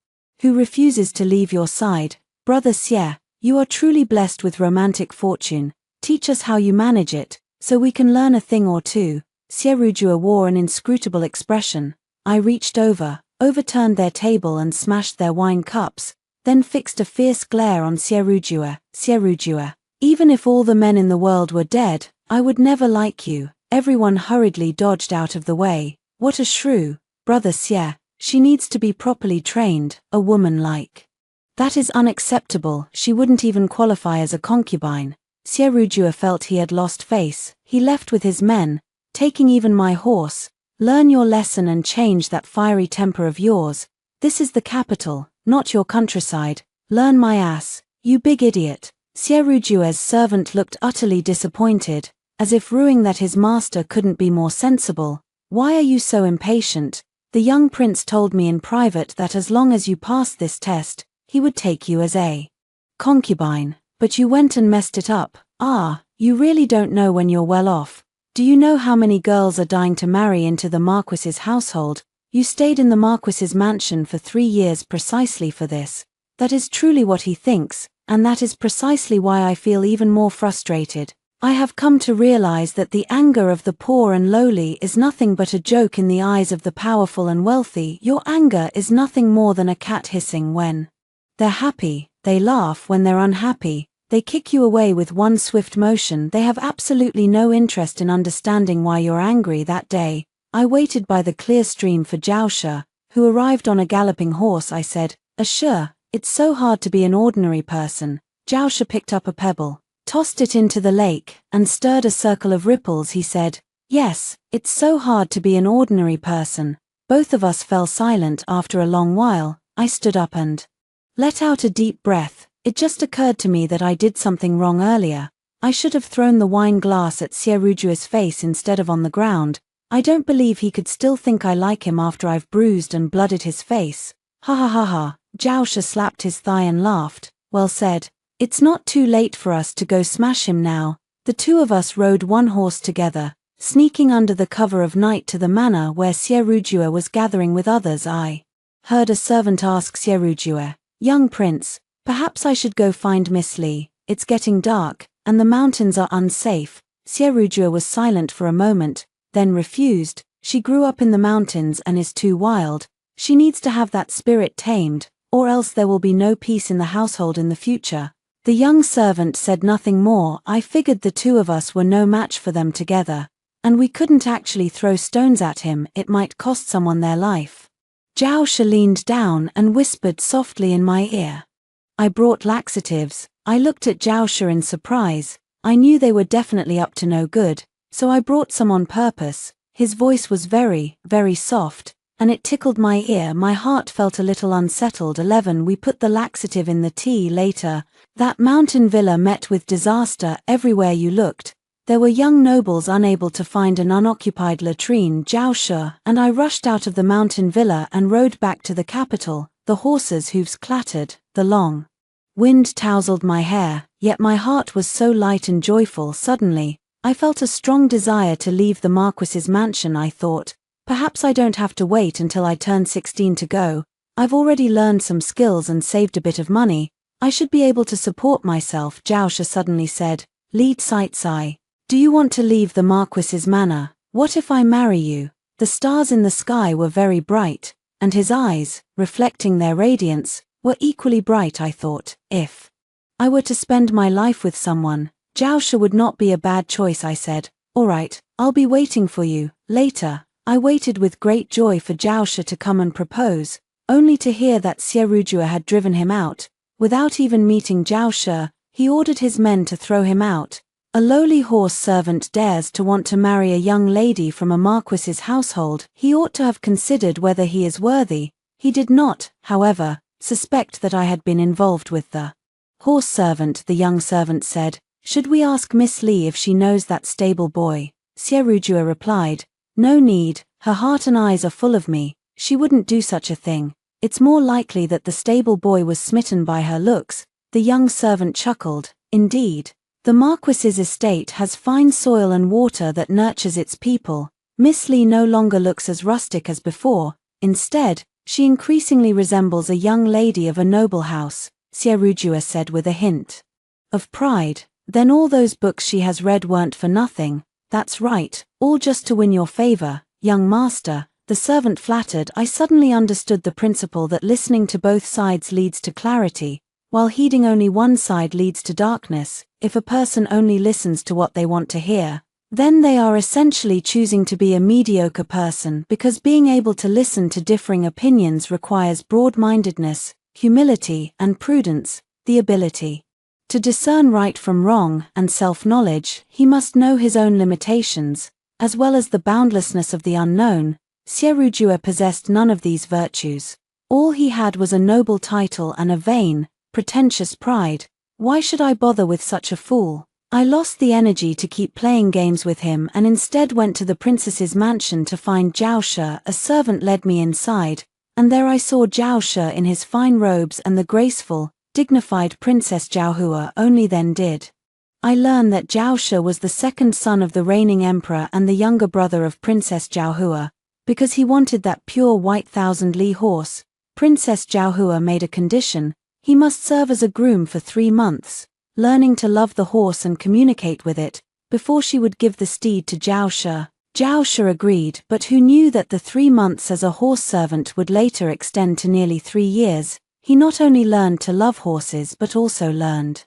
who refuses to leave your side. Brother Xie, you are truly blessed with romantic fortune. Teach us how you manage it, so we can learn a thing or two. Sierujua wore an inscrutable expression. I reached over, overturned their table and smashed their wine cups, then fixed a fierce glare on Sierujua. Sierujua, even if all the men in the world were dead, I would never like you. Everyone hurriedly dodged out of the way. What a shrew, brother Sier. She needs to be properly trained, a woman like. That is unacceptable, she wouldn't even qualify as a concubine. Sierujua felt he had lost face. He left with his men, taking even my horse. Learn your lesson and change that fiery temper of yours. This is the capital, not your countryside. Learn my ass, you big idiot. Sierujua's servant looked utterly disappointed, as if rueing that his master couldn't be more sensible. Why are you so impatient? The young prince told me in private that as long as you passed this test, he would take you as a concubine, but you went and messed it up. Ah, you really don't know when you're well off. Do you know how many girls are dying to marry into the Marquis's household? You stayed in the Marquis's mansion for 3 years precisely for this. That is truly what he thinks, and that is precisely why I feel even more frustrated. I have come to realize that the anger of the poor and lowly is nothing but a joke in the eyes of the powerful and wealthy. Your anger is nothing more than a cat hissing when they're happy, they laugh when they're unhappy, they kick you away with one swift motion. They have absolutely no interest in understanding why you're angry that day. I waited by the clear stream for Jiaoshe, who arrived on a galloping horse. I said, Assure, it's so hard to be an ordinary person. Jiaoshe picked up a pebble, tossed it into the lake, and stirred a circle of ripples. He said, Yes, it's so hard to be an ordinary person. Both of us fell silent. After a long while, I stood up and let out a deep breath. It just occurred to me that I did something wrong earlier. I should have thrown the wine glass at Sierujua's face instead of on the ground. I don't believe he could still think I like him after I've bruised and blooded his face. Ha ha ha ha. Jiaoshe slapped his thigh and laughed. Well said. It's not too late for us to go smash him now. The two of us rode one horse together, sneaking under the cover of night to the manor where Sierujua was gathering with others. I heard a servant ask Sierujua, Young prince, perhaps I should go find Miss Li. It's getting dark, and the mountains are unsafe. Sierujua was silent for a moment, then refused. She grew up in the mountains and is too wild. She needs to have that spirit tamed, or else there will be no peace in the household in the future. The young servant said nothing more. I figured the two of us were no match for them together, and we couldn't actually throw stones at him. It might cost someone their life. Jiaoshe leaned down and whispered softly in my ear. I brought laxatives. I looked at Jiaoshe in surprise. I knew they were definitely up to no good, so I brought some on purpose. His voice was very, very soft, and it tickled my ear. My heart felt a little unsettled. 11. We put the laxative in the tea. Later, that mountain villa met with disaster. Everywhere you looked, there were young nobles unable to find an unoccupied latrine. Jiaoshe and I rushed out of the mountain villa and rode back to the capital. The horses' hooves clattered, the long wind tousled my hair, yet my heart was so light and joyful. Suddenly, I felt a strong desire to leave the Marquis's mansion. I thought, perhaps I don't have to wait until I turn 16 to go. I've already learned some skills and saved a bit of money. I should be able to support myself. Jiaoshe suddenly said, Lead Sai. Do you want to leave the Marquis's manor? What if I marry you? The stars in the sky were very bright, and his eyes, reflecting their radiance, were equally bright. I thought, if I were to spend my life with someone, Jiaoshe would not be a bad choice. I said, All right, I'll be waiting for you. Later, I waited with great joy for Jiaoshe to come and propose, only to hear that Sierujua had driven him out. Without even meeting Jiaoshe, he ordered his men to throw him out. A lowly horse servant dares to want to marry a young lady from a Marquis's household. He ought to have considered whether he is worthy. He did not, however, suspect that I had been involved with the horse servant. The young servant said, Should we ask Miss Li if she knows that stable boy? Sierujua replied, No need, her heart and eyes are full of me. She wouldn't do such a thing. It's more likely that the stable boy was smitten by her looks. The young servant chuckled. Indeed, the Marquis's estate has fine soil and water that nurtures its people. Miss Li no longer looks as rustic as before. Instead, she increasingly resembles a young lady of a noble house, Sierujua said with a hint of pride. Then all those books she has read weren't for nothing. That's right, all just to win your favor, young master, the servant flattered. I suddenly understood the principle that listening to both sides leads to clarity, while heeding only one side leads to darkness. If a person only listens to what they want to hear, then they are essentially choosing to be a mediocre person, because being able to listen to differing opinions requires broad-mindedness, humility, and prudence, the ability to discern right from wrong, and self-knowledge. He must know his own limitations, as well as the boundlessness of the unknown. Sierujue possessed none of these virtues. All he had was a noble title and a vain, pretentious pride. Why should I bother with such a fool? I lost the energy to keep playing games with him and instead went to the princess's mansion to find Zhao Shi. A servant led me inside, and there I saw Zhao Shi in his fine robes and the graceful, dignified Princess Zhaohua. Only then did I learn that Zhao Shi was the second son of the reigning emperor and the younger brother of Princess Zhaohua. Because he wanted that pure white 1,000-li horse, Princess Zhaohua made a condition: he must serve as a groom for 3 months, learning to love the horse and communicate with it, before she would give the steed to Zhao Shi. Zhao Shi agreed, but who knew that the 3 months as a horse servant would later extend to nearly 3 years. He not only learned to love horses but also learned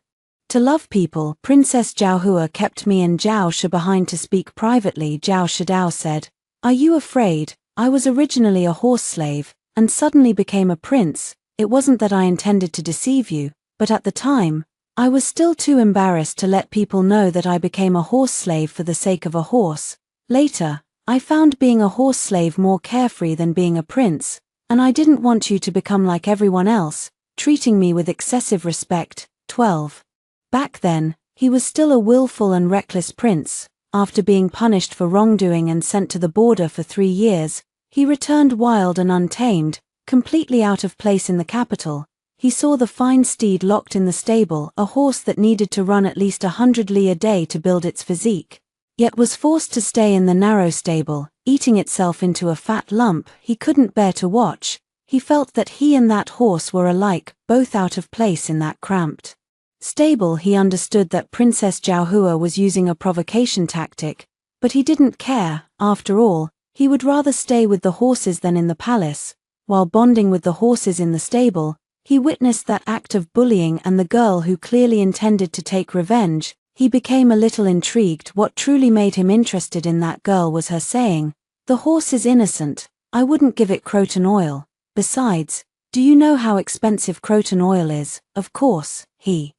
to love people. Princess Zhaohua kept me and Zhao Shi behind to speak privately. Zhao Shidao said, "Are you afraid? I was originally a horse slave, and suddenly became a prince. It wasn't that I intended to deceive you, but at the time, I was still too embarrassed to let people know that I became a horse slave for the sake of a horse. Later, I found being a horse slave more carefree than being a prince, and I didn't want you to become like everyone else, treating me with excessive respect." 12. Back then, he was still a willful and reckless prince. After being punished for wrongdoing and sent to the border for 3 years, he returned wild and untamed, completely out of place in the capital. He saw the fine steed locked in the stable, a horse that needed to run at least 100 li a day to build its physique, yet was forced to stay in the narrow stable, eating itself into a fat lump. He couldn't bear to watch. He felt that he and that horse were alike, both out of place in that cramped stable. He understood that Princess Zhaohua was using a provocation tactic, but he didn't care. After all, he would rather stay with the horses than in the palace. While bonding with the horses in the stable, he witnessed that act of bullying and the girl who clearly intended to take revenge. He became a little intrigued. What truly made him interested in that girl was her saying, "The horse is innocent, I wouldn't give it croton oil. Besides, do you know how expensive croton oil is?" Of course, he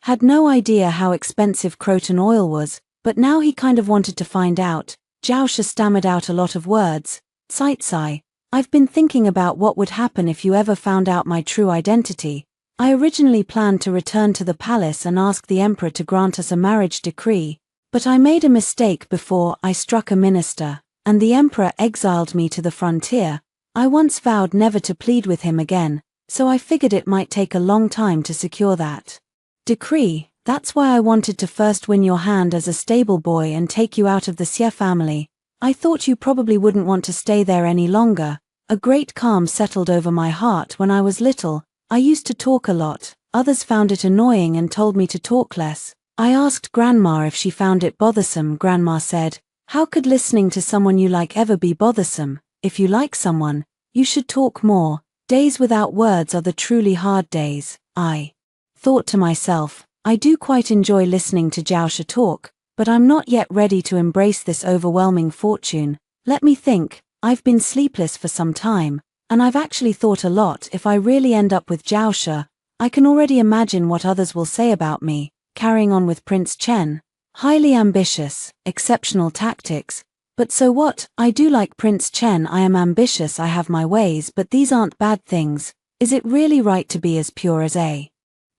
had no idea how expensive croton oil was, but now he kind of wanted to find out. Zhao Shi stammered out a lot of words. "Tsai, I've been thinking about what would happen if you ever found out my true identity. I originally planned to return to the palace and ask the emperor to grant us a marriage decree, but I made a mistake before I struck a minister, and the emperor exiled me to the frontier. I once vowed never to plead with him again, so I figured it might take a long time to secure that decree. That's why I wanted to first win your hand as a stable boy and take you out of the Xie family. I thought you probably wouldn't want to stay there any longer." A great calm settled over my heart. When I was little, I used to talk a lot. Others found it annoying and told me to talk less. I asked Grandma if she found it bothersome. Grandma said, "How could listening to someone you like ever be bothersome? If you like someone, you should talk more. Days without words are the truly hard days." I thought to myself, I do quite enjoy listening to Zhao Shi talk, but I'm not yet ready to embrace this overwhelming fortune. Let me think. I've been sleepless for some time, and I've actually thought a lot. If I really end up with Zhao Shi, I can already imagine what others will say about me. Carrying on with Prince Chen. Highly ambitious, exceptional tactics. But so what? I do like Prince Chen. I am ambitious, I have my ways, but these aren't bad things. Is it really right to be as pure as a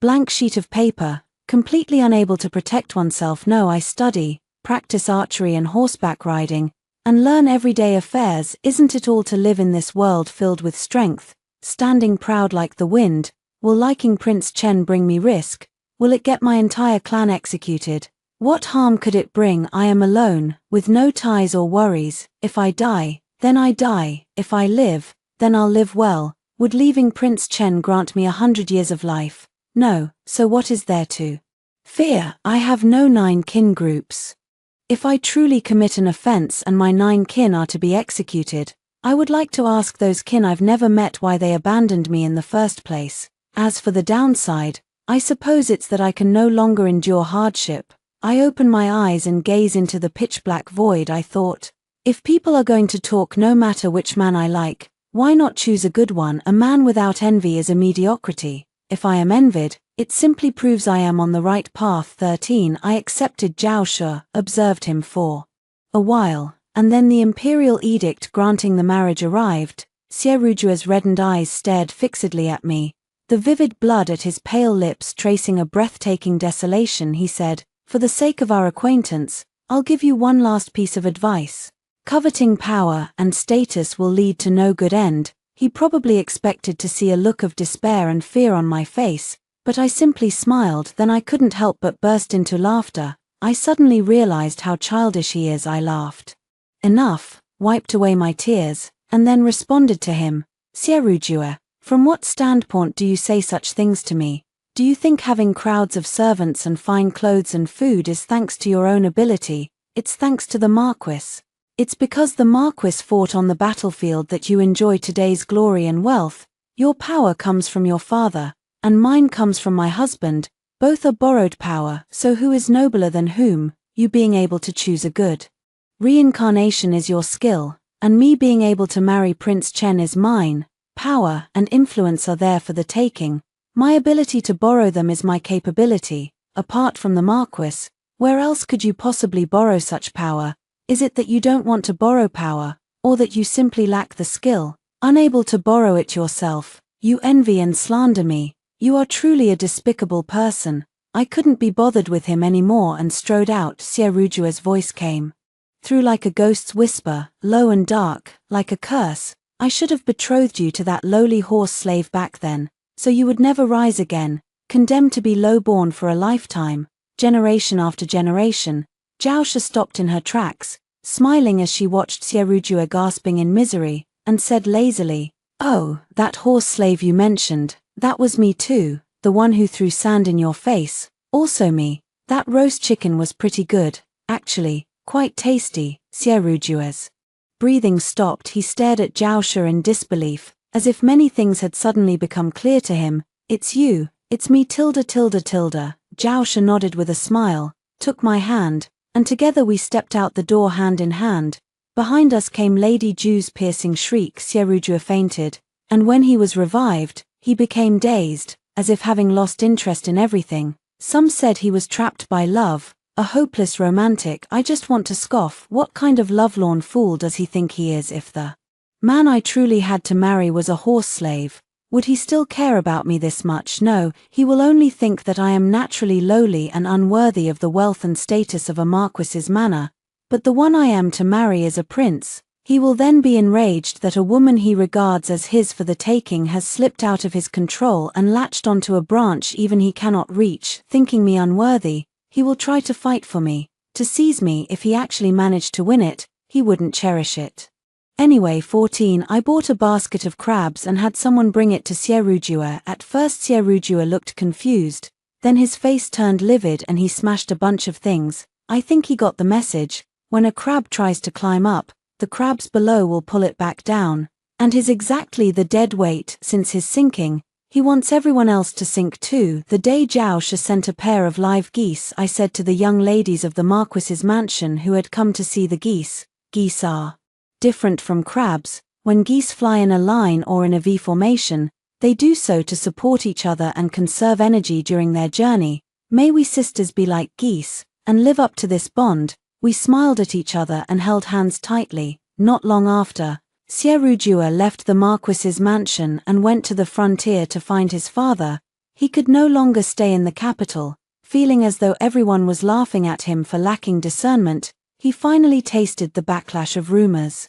blank sheet of paper, completely unable to protect oneself? No, I study, practice archery and horseback riding, and learn everyday affairs. Isn't it all to live in this world filled with strength, standing proud like the wind? Will liking Prince Chen bring me risk? Will it get my entire clan executed? What harm could it bring? I am alone, with no ties or worries. If I die, then I die. If I live, then I'll live well. Would leaving Prince Chen grant me 100 years of life? No, so what is there to Fear, I have no 9 kin groups. If I truly commit an offense and my 9 kin are to be executed, I would like to ask those kin I've never met why they abandoned me in the first place. As for the downside, I suppose it's that I can no longer endure hardship. I open my eyes and gaze into the pitch-black void. I thought, if people are going to talk no matter which man I like, why not choose a good one? A man without envy is a mediocrity. If I am envied, it simply proves I am on the right path. 13. I accepted Zhao Shi, observed him for a while, and then the Imperial edict granting the marriage arrived. Xierujua's reddened eyes stared fixedly at me, the vivid blood at his pale lips tracing a breathtaking desolation. He said, for the sake of our acquaintance, I'll give you one last piece of advice. Coveting power and status will lead to no good end. He probably expected to see a look of despair and fear on my face, but I simply smiled. Then I couldn't help but burst into laughter. I suddenly realized how childish he is. I laughed. Enough, wiped away my tears, and then responded to him. Xierujua, from what standpoint do you say such things to me? Do you think having crowds of servants and fine clothes and food is thanks to your own ability? It's thanks to the Marquis. It's because the Marquis fought on the battlefield that you enjoy today's glory and wealth. Your power comes from your father, and mine comes from my husband. Both are borrowed power, so who is nobler than whom? You being able to choose a good reincarnation is your skill, and me being able to marry Prince Chen is mine. Power and influence are there for the taking. My ability to borrow them is my capability. Apart from the Marquis, where else could you possibly borrow such power? Is it that you don't want to borrow power, or that you simply lack the skill, unable to borrow it yourself? You envy and slander me. You are truly a despicable person. I couldn't be bothered with him anymore and strode out. Xierujua's voice came through like a ghost's whisper, low and dark, like a curse. I should have betrothed you to that lowly horse slave back then, so you would never rise again, condemned to be low-born for a lifetime. Generation after generation. Zhao Shi stopped in her tracks, smiling as she watched Xierujua gasping in misery, and said lazily, oh, that horse slave you mentioned, that was me too, the one who threw sand in your face, also me. That roast chicken was pretty good, actually, quite tasty. Xierujua's breathing stopped. He stared at Zhao Shi in disbelief, as if many things had suddenly become clear to him. It's you, it's me. Zhao Shi nodded with a smile, took my hand, and together we stepped out the door hand in hand. Behind us came Lady Ju's piercing shriek. Xierujua fainted, and when he was revived, he became dazed, as if having lost interest in everything. Some said he was trapped by love, a hopeless romantic. I just want to scoff. What kind of lovelorn fool does he think he is? If the man I truly had to marry was a horse slave, would he still care about me this much? No, he will only think that I am naturally lowly and unworthy of the wealth and status of a marquis's manor. But the one I am to marry is a prince. He will then be enraged that a woman he regards as his for the taking has slipped out of his control and latched onto a branch even he cannot reach. Thinking me unworthy, he will try to fight for me, to seize me. If he actually managed to win it, he wouldn't cherish it. Anyway, 14. I bought a basket of crabs and had someone bring it to Xierujua. At first Xierujua looked confused, then his face turned livid and he smashed a bunch of things. I think he got the message. When a crab tries to climb up, the crabs below will pull it back down, and his exactly the dead weight. Since his sinking, he wants everyone else to sink too. The day Zhao Shi sent a pair of live geese, I said to the young ladies of the Marquis's mansion who had come to see the geese, geese are different from crabs. When geese fly in a line or in a V formation, they do so to support each other and conserve energy during their journey. May we sisters be like geese, and live up to this bond. We smiled at each other and held hands tightly. Not long after, Xierujua left the Marquis's mansion and went to the frontier to find his father. He could no longer stay in the capital, feeling as though everyone was laughing at him for lacking discernment. He finally tasted the backlash of rumors.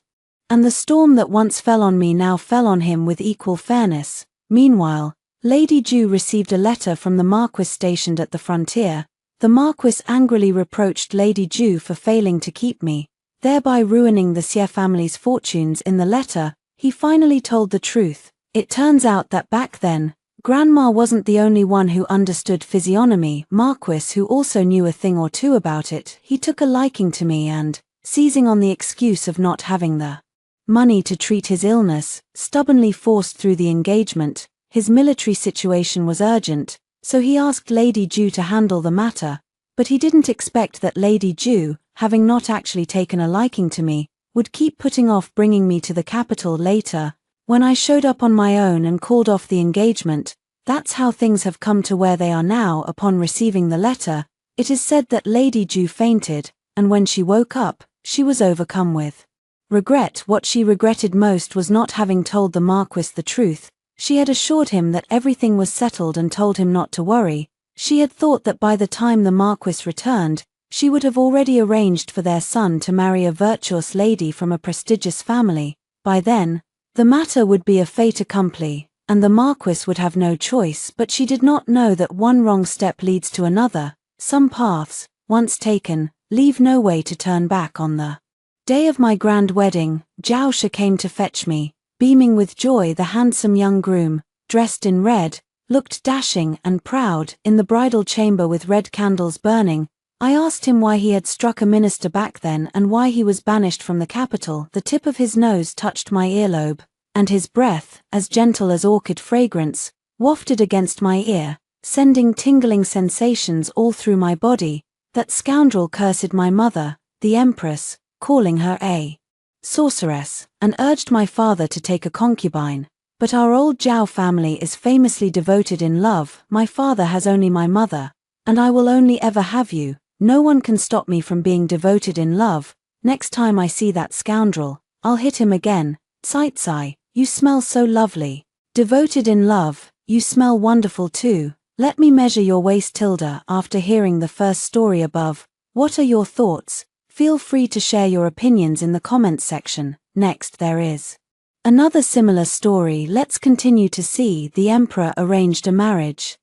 And the storm that once fell on me now fell on him with equal fairness. Meanwhile, Lady Ju received a letter from the Marquis stationed at the frontier. The Marquis angrily reproached Lady Ju for failing to keep me, thereby ruining the Xie family's fortunes. In the letter, he finally told the truth. It turns out that back then, Grandma wasn't the only one who understood physiognomy. Marquis, who also knew a thing or two about it, he took a liking to me and, seizing on the excuse of not having the money to treat his illness, stubbornly forced through the engagement. His military situation was urgent, so he asked Lady Ju to handle the matter, but he didn't expect that Lady Ju, having not actually taken a liking to me, would keep putting off bringing me to the capital later. When I showed up on my own and called off the engagement, that's how things have come to where they are now. Upon receiving the letter, it is said that Lady Ju fainted, and when she woke up, she was overcome with regret. What she regretted most was not having told the Marquis the truth. She had assured him that everything was settled and told him not to worry. She had thought that by the time the Marquis returned, she would have already arranged for their son to marry a virtuous lady from a prestigious family. By then, the matter would be a fait accompli, and the Marquis would have no choice. But she did not know that one wrong step leads to another. Some paths, once taken, leave no way to turn back. On the day of my grand wedding, Zhao Shi came to fetch me. Beaming with joy, the handsome young groom, dressed in red, looked dashing and proud. In the bridal chamber with red candles burning, I asked him why he had struck a minister back then and why he was banished from the capital. The tip of his nose touched my earlobe, and his breath, as gentle as orchid fragrance, wafted against my ear, sending tingling sensations all through my body. That scoundrel cursed my mother, the Empress, calling her a sorceress, and urged my father to take a concubine. But our old Zhao family is famously devoted in love. My father has only my mother, and I will only ever have you. No one can stop me from being devoted in love. Next time I see that scoundrel, I'll hit him again. Tsai, you smell so lovely. Devoted in love, you smell wonderful too. Let me measure your waist. After hearing the first story above, what are your thoughts? Feel free to share your opinions in the comments section. Next there is another similar story. Let's continue to see. The emperor arranged a marriage,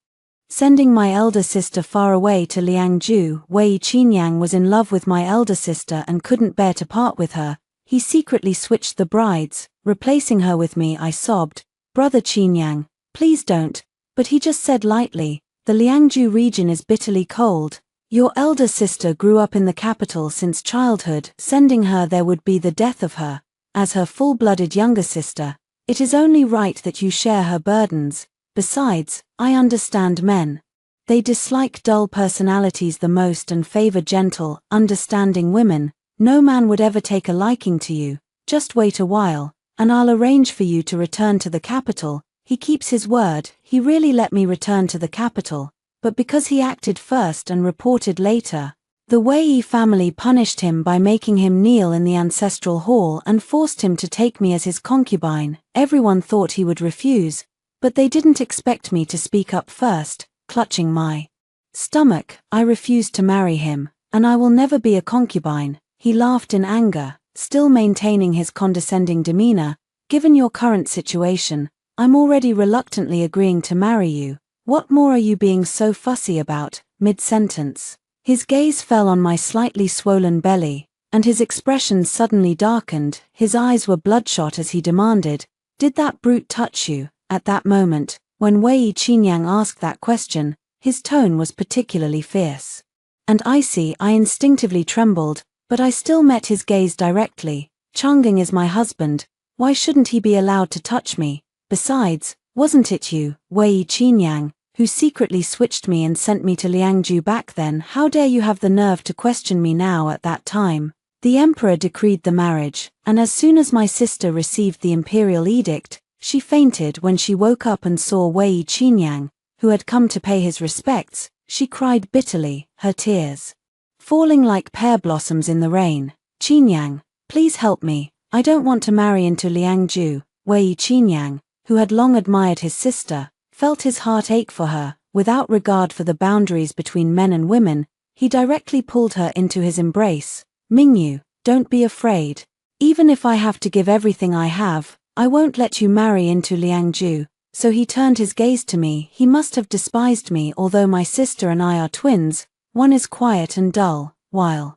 sending my elder sister far away to Liangzhu. Wei Qinyang was in love with my elder sister and couldn't bear to part with her. He secretly switched the brides, replacing her with me. I sobbed, "Brother Qinyang, please don't." But he just said lightly, "The Liangzhu region is bitterly cold. Your elder sister grew up in the capital since childhood. Sending her there would be the death of her. As her full-blooded younger sister, it is only right that you share her burdens. Besides, I understand men. They dislike dull personalities the most and favor gentle, understanding women. No man would ever take a liking to you. Just wait a while, and I'll arrange for you to return to the capital." He keeps his word. He really let me return to the capital, but because he acted first and reported later, the Wei family punished him by making him kneel in the ancestral hall and forced him to take me as his concubine. Everyone thought he would refuse, but they didn't expect me to speak up first. Clutching my stomach, I refused to marry him, and I will never be a concubine. He laughed in anger, still maintaining his condescending demeanor. "Given your current situation, I'm already reluctantly agreeing to marry you. What more are you being so fussy about?" Mid-sentence, his gaze fell on my slightly swollen belly, and his expression suddenly darkened. His eyes were bloodshot as he demanded, "Did that brute touch you?" At that moment, when Wei Qinyang asked that question, his tone was particularly fierce and icy. I instinctively trembled, but I still met his gaze directly. "Chang'eng is my husband. Why shouldn't he be allowed to touch me? Besides, wasn't it you, Wei Qinyang, who secretly switched me and sent me to Liangzhu back then? How dare you have the nerve to question me now?" At that time, the emperor decreed the marriage, and as soon as my sister received the imperial edict, she fainted. When she woke up and saw Wei Qinyang, who had come to pay his respects, she cried bitterly, her tears falling like pear blossoms in the rain. "Qinyang, please help me. I don't want to marry into Liangzhu." Wei Qinyang, who had long admired his sister, felt his heart ache for her. Without regard for the boundaries between men and women, he directly pulled her into his embrace. "Mingyu, don't be afraid. Even if I have to give everything I have, I won't let you marry into Liangzhu." So he turned his gaze to me. He must have despised me. Although my sister and I are twins, one is quiet and dull, while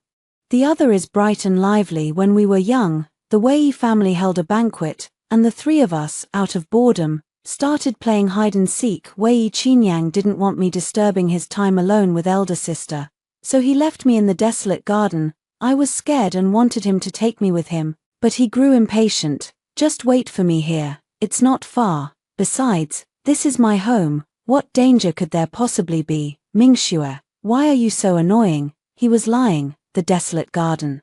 the other is bright and lively. When we were young, the Wei family held a banquet, and the three of us, out of boredom, started playing hide-and-seek. Wei Qinyang didn't want me disturbing his time alone with elder sister, so he left me in the desolate garden. I was scared and wanted him to take me with him, but he grew impatient. Just wait for me here, it's not far. Besides, this is my home, what danger could there possibly be? Mingxue, why are you so annoying? He was lying. The desolate garden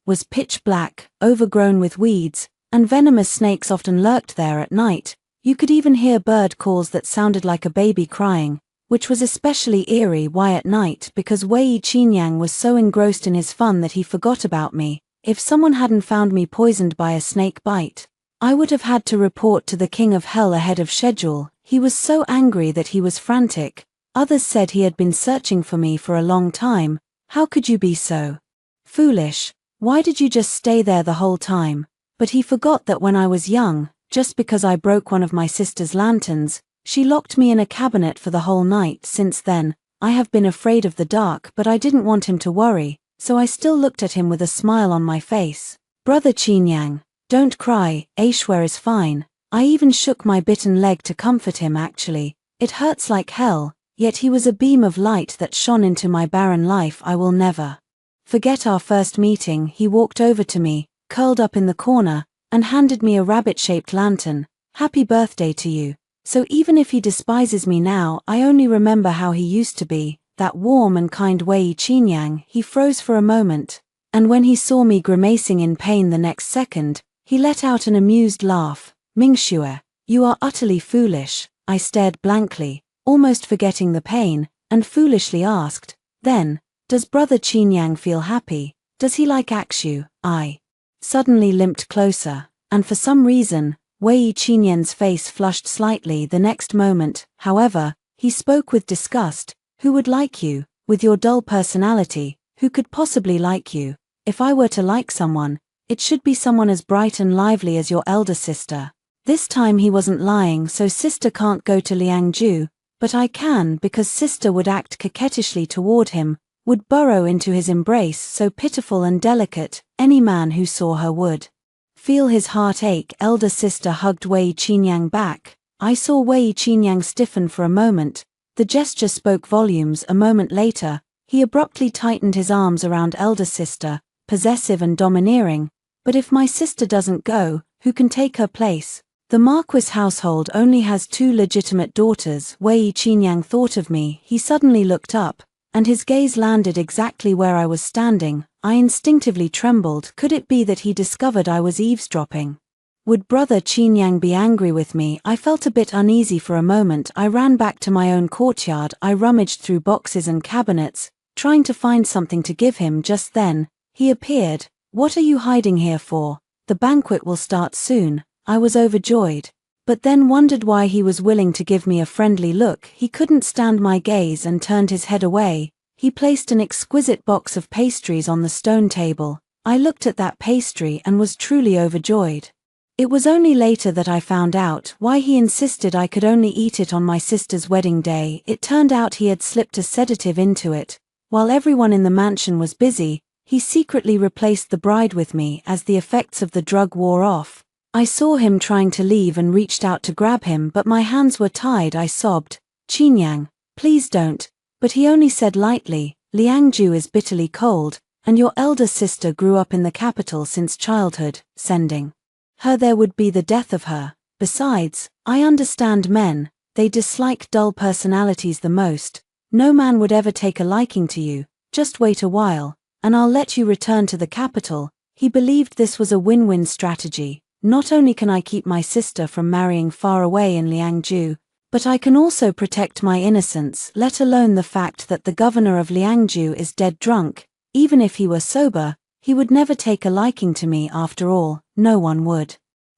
was pitch black, overgrown with weeds, and venomous snakes often lurked there at night. You could even hear bird calls that sounded like a baby crying, which was especially eerie. Why at night? Because Wei Qinyang was so engrossed in his fun that he forgot about me. If someone hadn't found me poisoned by a snake bite, I would have had to report to the King of Hell ahead of schedule. He was so angry that he was frantic. Others said he had been searching for me for a long time. How could you be so foolish? Why did you just stay there the whole time? But he forgot that when I was young, just because I broke one of my sister's lanterns, she locked me in a cabinet for the whole night. Since then, I have been afraid of the dark, but I didn't want him to worry, so I still looked at him with a smile on my face. Brother Qinyang, don't cry, Aishwar is fine. I even shook my bitten leg to comfort him. Actually, it hurts like hell, yet he was a beam of light that shone into my barren life. I will never forget our first meeting. He walked over to me, curled up in the corner, and handed me a rabbit-shaped lantern. Happy birthday to you. So even if he despises me now, I only remember how he used to be, that warm and kind Wei Qinyang. He froze for a moment, and when he saw me grimacing in pain the next second, he let out an amused laugh. Mingxue, you are utterly foolish. I stared blankly, almost forgetting the pain, and foolishly asked, then, does Brother Qinyang feel happy? Does he like Akshu? I suddenly limped closer, and for some reason, Wei Qinyang's face flushed slightly. The next moment, however, he spoke with disgust. Who would like you? With your dull personality, who could possibly like you? If I were to like someone, it should be someone as bright and lively as your elder sister. This time he wasn't lying, so sister can't go to Liangju, but I can, because sister would act coquettishly toward him, would burrow into his embrace, so pitiful and delicate, any man who saw her would feel his heart ache. Elder sister hugged Wei Qinyang back. I saw Wei Qinyang stiffen for a moment. The gesture spoke volumes. A moment later, he abruptly tightened his arms around elder sister, possessive and domineering. But if my sister doesn't go, who can take her place? The Marquis household only has 2 legitimate daughters. Wei Qinyang thought of me. He suddenly looked up, and his gaze landed exactly where I was standing. I instinctively trembled. Could it be that he discovered I was eavesdropping? Would Brother Qinyang be angry with me? I felt a bit uneasy for a moment. I ran back to my own courtyard. I rummaged through boxes and cabinets, trying to find something to give him. Just then, he appeared. What are you hiding here for? The banquet will start soon. I was overjoyed, but then wondered why he was willing to give me a friendly look. He couldn't stand my gaze and turned his head away. He placed an exquisite box of pastries on the stone table. I looked at that pastry and was truly overjoyed. It was only later that I found out why he insisted I could only eat it on my sister's wedding day. It turned out he had slipped a sedative into it. While everyone in the mansion was busy, he secretly replaced the bride with me. As the effects of the drug wore off, I saw him trying to leave and reached out to grab him, but my hands were tied. I sobbed, Qinyang, please don't. But he only said lightly, Liangju is bitterly cold, and your elder sister grew up in the capital since childhood. Sending her there would be the death of her. Besides, I understand men, they dislike dull personalities the most. No man would ever take a liking to you. Just wait a while, and I'll let you return to the capital. He believed this was a win-win strategy. Not only can I keep my sister from marrying far away in Liangju, but I can also protect my innocence, let alone the fact that the governor of Liangju is dead drunk. Even if he were sober, he would never take a liking to me. After all, no one would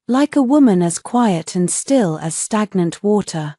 like a woman as quiet and still as stagnant water.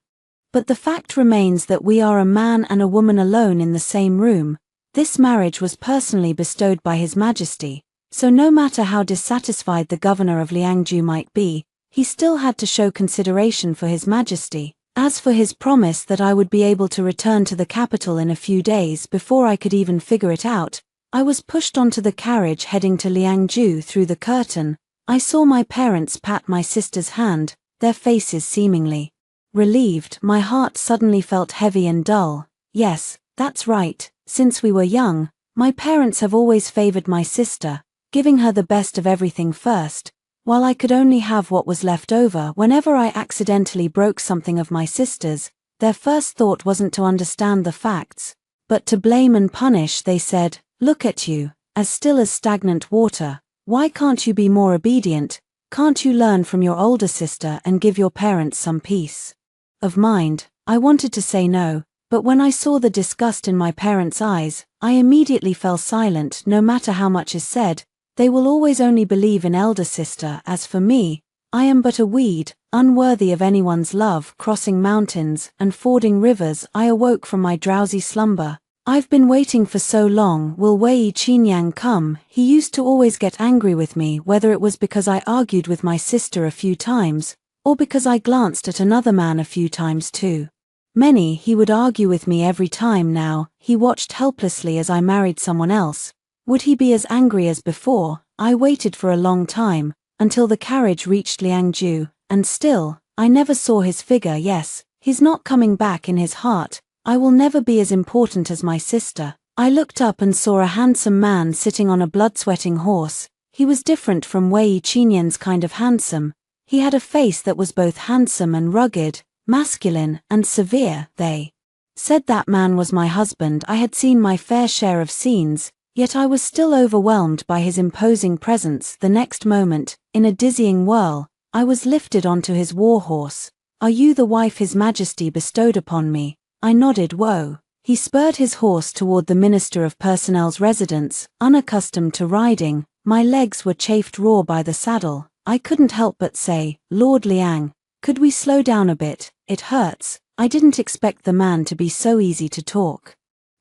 But the fact remains that we are a man and a woman alone in the same room. This marriage was personally bestowed by His Majesty, so no matter how dissatisfied the governor of Liangju might be, he still had to show consideration for His Majesty. As for his promise that I would be able to return to the capital in a few days, before I could even figure it out, I was pushed onto the carriage heading to Liangju. Through the curtain, I saw my parents pat my sister's hand, their faces seemingly Relieved, my heart suddenly felt heavy and dull. Yes, that's right, since we were young, my parents have always favored my sister, giving her the best of everything first, while I could only have what was left over. Whenever I accidentally broke something of my sister's, their first thought wasn't to understand the facts, but to blame and punish. They said, "Look at you, as still as stagnant water. Why can't you be more obedient? Can't you learn from your older sister and give your parents some peace of mind?" I wanted to say no, but when I saw the disgust in my parents' eyes, I immediately fell silent. No matter how much is said, they will always only believe in elder sister. As for me, I am but a weed, unworthy of anyone's love. Crossing mountains and fording rivers, I awoke from my drowsy slumber. I've been waiting for so long. Will Wei Qinyang come? He used to always get angry with me, whether it was because I argued with my sister a few times, or because I glanced at another man a few times too. Many, he would argue with me every time. Now, he watched helplessly as I married someone else. Would he be as angry as before? I waited for a long time, until the carriage reached Liangju, and still, I never saw his figure. Yes, he's not coming back. In his heart, I will never be as important as my sister. I looked up and saw a handsome man sitting on a blood-sweating horse. He was different from Wei Qinyan's kind of handsome. He had a face that was both handsome and rugged, masculine and severe. They said that man was my husband. I had seen my fair share of scenes, yet I was still overwhelmed by his imposing presence. The next moment, in a dizzying whirl, I was lifted onto his war horse. "Are you the wife His Majesty bestowed upon me?" I nodded. "Whoa." He spurred his horse toward the Minister of Personnel's residence. Unaccustomed to riding, my legs were chafed raw by the saddle. I couldn't help but say, "Lord Liang, could we slow down a bit? It hurts." I didn't expect the man to be so easy to talk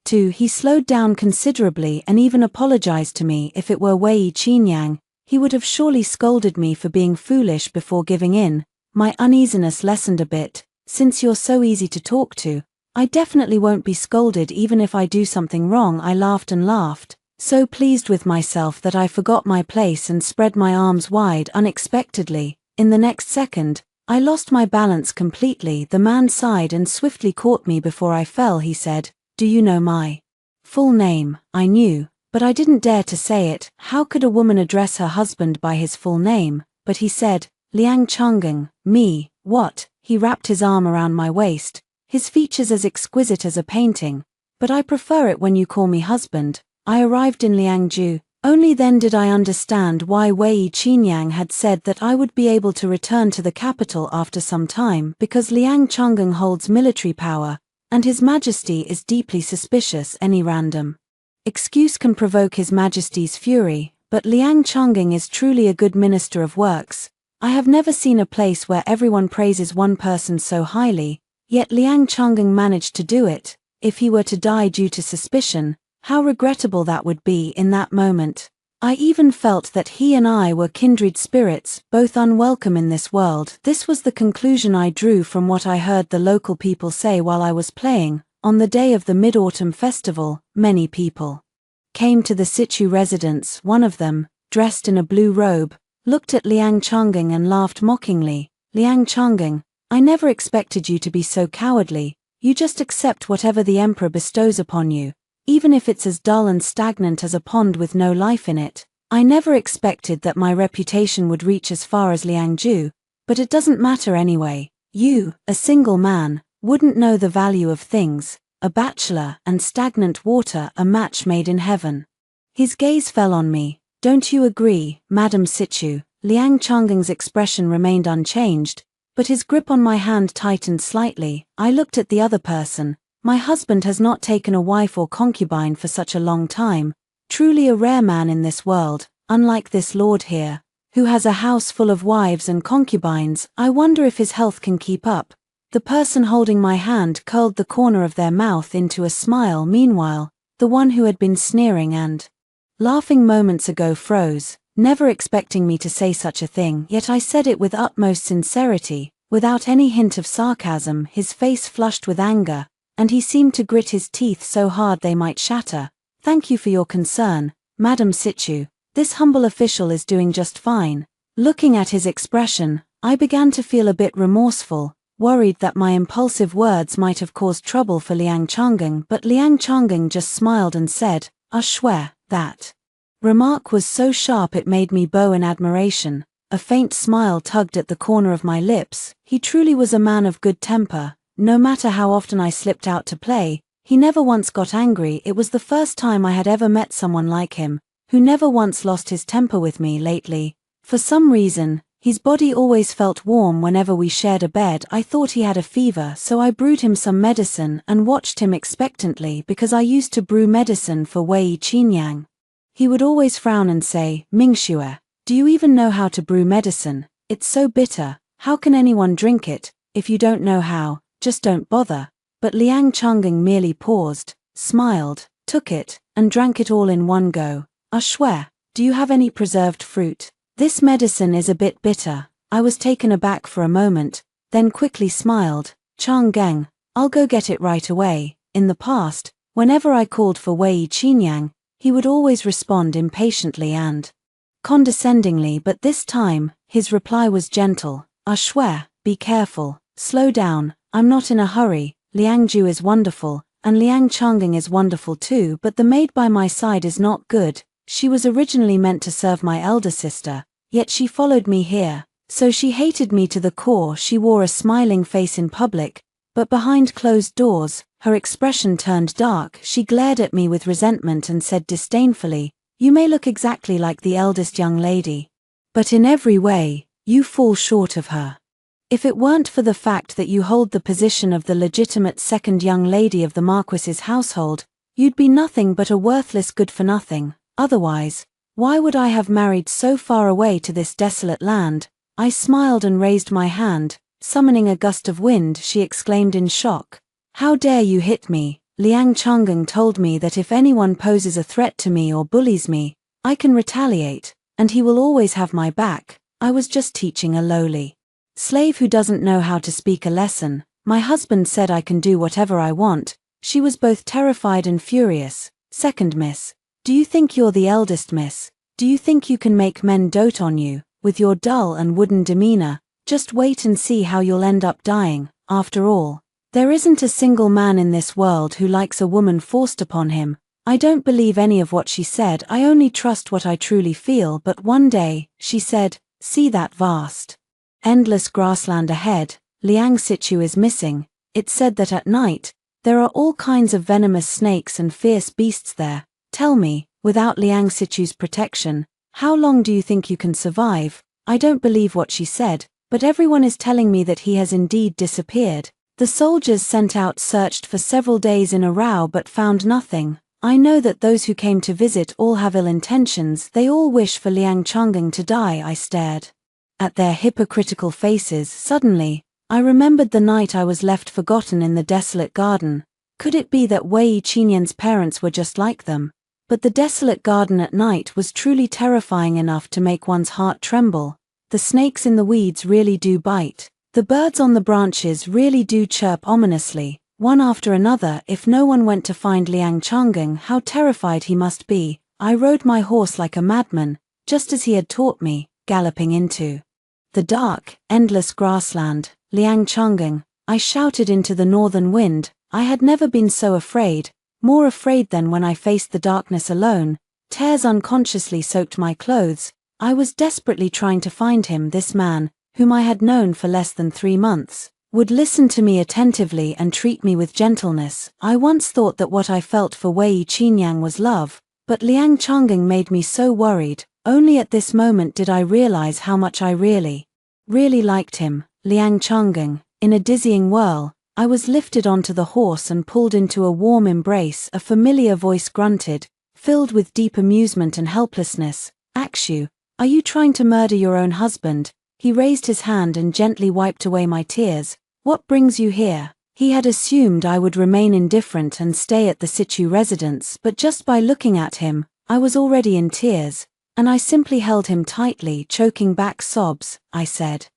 to. He slowed down considerably and even apologized to me. If it were Wei Qinyang, he would have surely scolded me for being foolish before giving in. My uneasiness lessened a bit. "Since you're so easy to talk to, I definitely won't be scolded even if I do something wrong." I laughed and laughed, so pleased with myself that I forgot my place and spread my arms wide. Unexpectedly, in the next second, I lost my balance completely. The man sighed and swiftly caught me before I fell. He said, "Do you know my full name?" I knew, but I didn't dare to say it. How could a woman address her husband by his full name? But he said, "Liang Changeng." Me, what? He wrapped his arm around my waist, his features as exquisite as a painting. "But I prefer it when you call me husband." I arrived in Liangju. Only then did I understand why Wei Qinyang had said that I would be able to return to the capital after some time, because Liang Changeng holds military power, and His Majesty is deeply suspicious. Any random excuse can provoke His Majesty's fury, but Liang Changeng is truly a good minister of works. I have never seen a place where everyone praises one person so highly, yet Liang Changeng managed to do it. If he were to die due to suspicion, how regrettable that would be. In that moment, I even felt that he and I were kindred spirits, both unwelcome in this world. This was the conclusion I drew from what I heard the local people say while I was playing. On the day of the Mid-Autumn Festival, many people came to the Situ residence. One of them, dressed in a blue robe, looked at Liang Changeng and laughed mockingly. "Liang Changeng, I never expected you to be so cowardly. You just accept whatever the emperor bestows upon you, even if it's as dull and stagnant as a pond with no life in it." I never expected that my reputation would reach as far as Liangju, but it doesn't matter anyway. You, a single man, wouldn't know the value of things. A bachelor and stagnant water, a match made in heaven. His gaze fell on me. "Don't you agree, Madam Situ?" Liang Changeng's expression remained unchanged, but his grip on my hand tightened slightly. I looked at the other person. My husband has not taken a wife or concubine for such a long time. Truly a rare man in this world, unlike this lord here, who has a house full of wives and concubines. I wonder if his health can keep up. The person holding my hand curled the corner of their mouth into a smile. Meanwhile, the one who had been sneering and laughing moments ago froze, never expecting me to say such a thing. Yet I said it with utmost sincerity, without any hint of sarcasm. His face flushed with anger, and he seemed to grit his teeth so hard they might shatter. "Thank you for your concern, Madam Situ. This humble official is doing just fine." Looking at his expression, I began to feel a bit remorseful. worried that my impulsive words might have caused trouble for Liang Changgeng, but Liang Changgeng just smiled and said, "I swear." That remark was so sharp it made me bow in admiration. A faint smile tugged at the corner of my lips. He truly was a man of good temper. No matter how often I slipped out to play, he never once got angry. It was the first time I had ever met someone like him, who never once lost his temper with me lately. For some reason, his body always felt warm whenever we shared a bed. I thought he had a fever, so I brewed him some medicine and watched him expectantly because I used to brew medicine for Wei Qinyang. He would always frown and say, "Mingxue, do you even know how to brew medicine? It's so bitter. How can anyone drink it? If you don't know how, just don't bother." But Liang Changgeng merely paused, smiled, took it, and drank it all in one go. "I swear, do you have any preserved fruit? This medicine is a bit bitter." I was taken aback for a moment, then quickly smiled. "Changgeng, I'll go get it right away." In the past, whenever I called for Wei Qinyang, he would always respond impatiently and condescendingly, but this time, his reply was gentle. "I swear, be careful, slow down, I'm not in a hurry. Liang Ju is wonderful, and Liang Changgeng is wonderful too, but the maid by my side is not good. She was originally meant to serve my elder sister, yet she followed me here, so she hated me to the core." She wore a smiling face in public, but behind closed doors, her expression turned dark. She glared at me with resentment and said disdainfully, "You may look exactly like the eldest young lady, but in every way, you fall short of her. If it weren't for the fact that you hold the position of the legitimate second young lady of the Marquis's household, you'd be nothing but a worthless good-for-nothing. Otherwise, why would I have married so far away to this desolate land?" I smiled and raised my hand. Summoning a gust of wind, she exclaimed in shock, "How dare you hit me? Liang Changgeng told me that if anyone poses a threat to me or bullies me, I can retaliate, and he will always have my back. I was just teaching a lowly slave who doesn't know how to speak a lesson. My husband said I can do whatever I want." She was both terrified and furious. "Second miss, do you think you're the eldest miss? Do you think you can make men dote on you, with your dull and wooden demeanor? Just wait and see how you'll end up dying. After all, there isn't a single man in this world who likes a woman forced upon him." I don't believe any of what she said. I only trust what I truly feel. But one day, she said, "See that vast, endless grassland ahead? Liang Situ is missing. It's said that at night, there are all kinds of venomous snakes and fierce beasts there. Tell me, without Liang Situ's protection, how long do you think you can survive?" I don't believe what she said, but everyone is telling me that he has indeed disappeared. The soldiers sent out searched for several days in a row but found nothing. I know that those who came to visit all have ill intentions. They all wish for Liang Changgeng to die. I stared at their hypocritical faces. Suddenly, I remembered the night I was left forgotten in the desolate garden. Could it be that Wei Qinyan's parents were just like them? But the desolate garden at night was truly terrifying enough to make one's heart tremble. The snakes in the weeds really do bite. The birds on the branches really do chirp ominously, one after another. If no one went to find Liang Changgeng, how terrified he must be. I rode my horse like a madman, just as he had taught me, galloping into the dark, endless grassland. "Liang Changgeng," I shouted into the northern wind. I had never been so afraid, more afraid than when I faced the darkness alone. Tears unconsciously soaked my clothes. I was desperately trying to find him, this man, whom I had known for less than 3 months, would listen to me attentively and treat me with gentleness. I once thought that what I felt for Wei Qinyang was love, but Liang Changgeng made me so worried. Only at this moment did I realize how much I really liked him. Liang Changgeng. In a dizzying whirl, I was lifted onto the horse and pulled into a warm embrace. A familiar voice grunted, filled with deep amusement and helplessness, "Akshu, are you trying to murder your own husband?" He raised his hand and gently wiped away my tears. "What brings you here?" He had assumed I would remain indifferent and stay at the Situ residence, but just by looking at him, I was already in tears, and I simply held him tightly, choking back sobs. I said,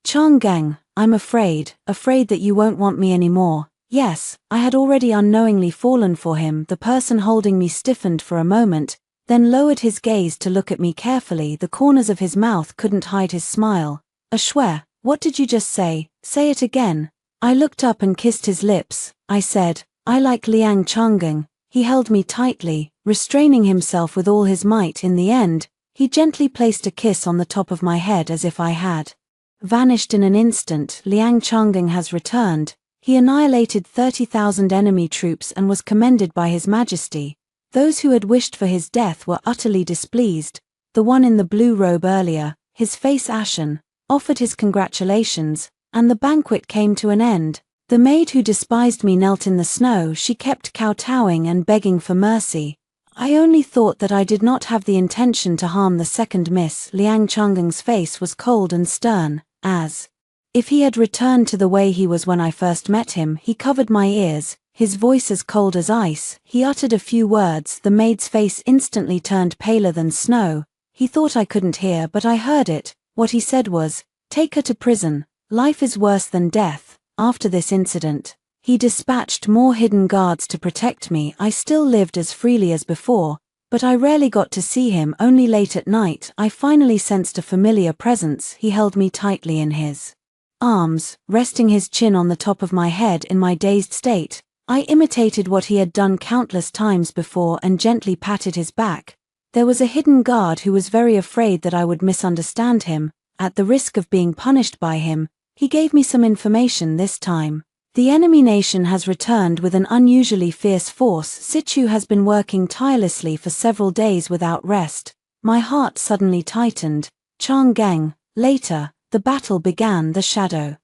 "Changgeng, I'm afraid that you won't want me anymore." Yes, I had already unknowingly fallen for him. The person holding me stiffened for a moment, then lowered his gaze to look at me carefully. The corners of his mouth couldn't hide his smile. "Ashwe, what did you just say? Say it again." I looked up and kissed his lips. I said, "I like Liang Changgeng." He held me tightly, restraining himself with all his might. In the end, he gently placed a kiss on the top of my head as if I had vanished in an instant. Liang Changgeng has returned. He annihilated 30,000 enemy troops and was commended by His Majesty. Those who had wished for his death were utterly displeased. The one in the blue robe earlier, his face ashen, offered his congratulations, and the banquet came to an end. The maid who despised me knelt in the snow. She kept kowtowing and begging for mercy. I only thought that I did not have the intention to harm the second miss. Liang Changgeng's face was cold and stern, as if he had returned to the way he was when I first met him. He covered my ears, his voice as cold as ice. He uttered a few words. The maid's face instantly turned paler than snow. He thought I couldn't hear, but I heard it. What he said was, "Take her to prison. Life is worse than death." After this incident, he dispatched more hidden guards to protect me. I still lived as freely as before, but I rarely got to see him. Only late at night, I finally sensed a familiar presence. He held me tightly in his arms, resting his chin on the top of my head. In my dazed state, I imitated what he had done countless times before and gently patted his back. There was a hidden guard who was very afraid that I would misunderstand him. At the risk of being punished by him, he gave me some information this time. The enemy nation has returned with an unusually fierce force. Sichu has been working tirelessly for several days without rest. My heart suddenly tightened. Changgeng. Later, the battle began. The shadow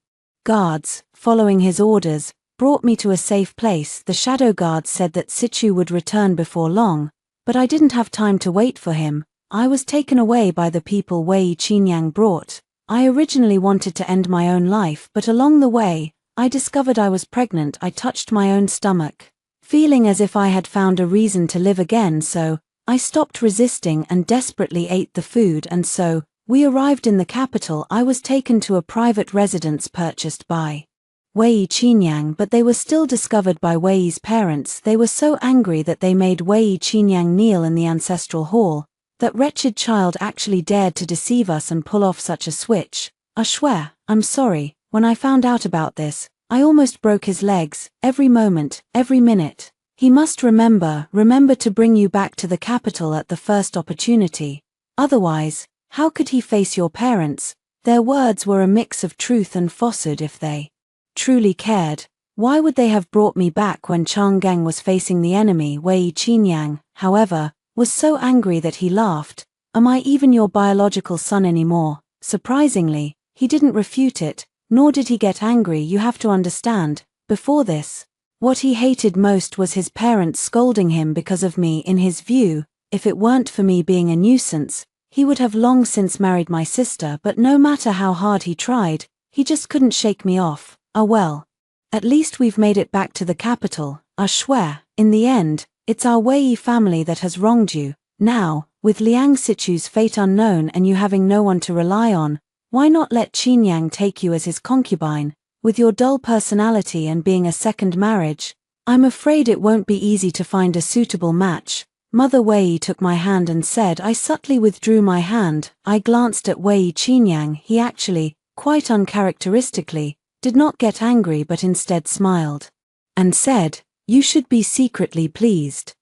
guards, following his orders, brought me to a safe place. The shadow guards said that Sichu would return before long, but I didn't have time to wait for him. I was taken away by the people Wei Qinyang brought. I originally wanted to end my own life, but along the way, I discovered I was pregnant. I touched my own stomach, feeling as if I had found a reason to live again, so I stopped resisting and desperately ate the food. And so, we arrived in the capital. I was taken to a private residence purchased by Wei Qinyang, but they were still discovered by Wei's parents. They were so angry that they made Wei Qinyang kneel in the ancestral hall. That wretched child actually dared to deceive us and pull off such a switch. I swear, I'm sorry. When I found out about this, I almost broke his legs. Every moment, every minute. He must remember to bring you back to the capital at the first opportunity. Otherwise, how could he face your parents? Their words were a mix of truth and falsehood. If they truly cared, why would they have brought me back when Changgeng was facing the enemy? Wei Qinyang, however, was so angry that he laughed. "Am I even your biological son anymore?" Surprisingly, he didn't refute it, nor did he get angry. You have to understand, before this, what he hated most was his parents scolding him because of me. In his view, if it weren't for me being a nuisance, he would have long since married my sister. But no matter how hard he tried, he just couldn't shake me off. Ah well. At least we've made it back to the capital. I swear, in the end, it's our Wei family that has wronged you. Now, with Liang Sichu's fate unknown and you having no one to rely on, why not let Qinyang take you as his concubine? With your dull personality and being a second marriage, I'm afraid it won't be easy to find a suitable match. Mother Wei took my hand and said. I subtly withdrew my hand. I glanced at Wei Qinyang. He actually, quite uncharacteristically, did not get angry but instead smiled and said, "You should be secretly pleased."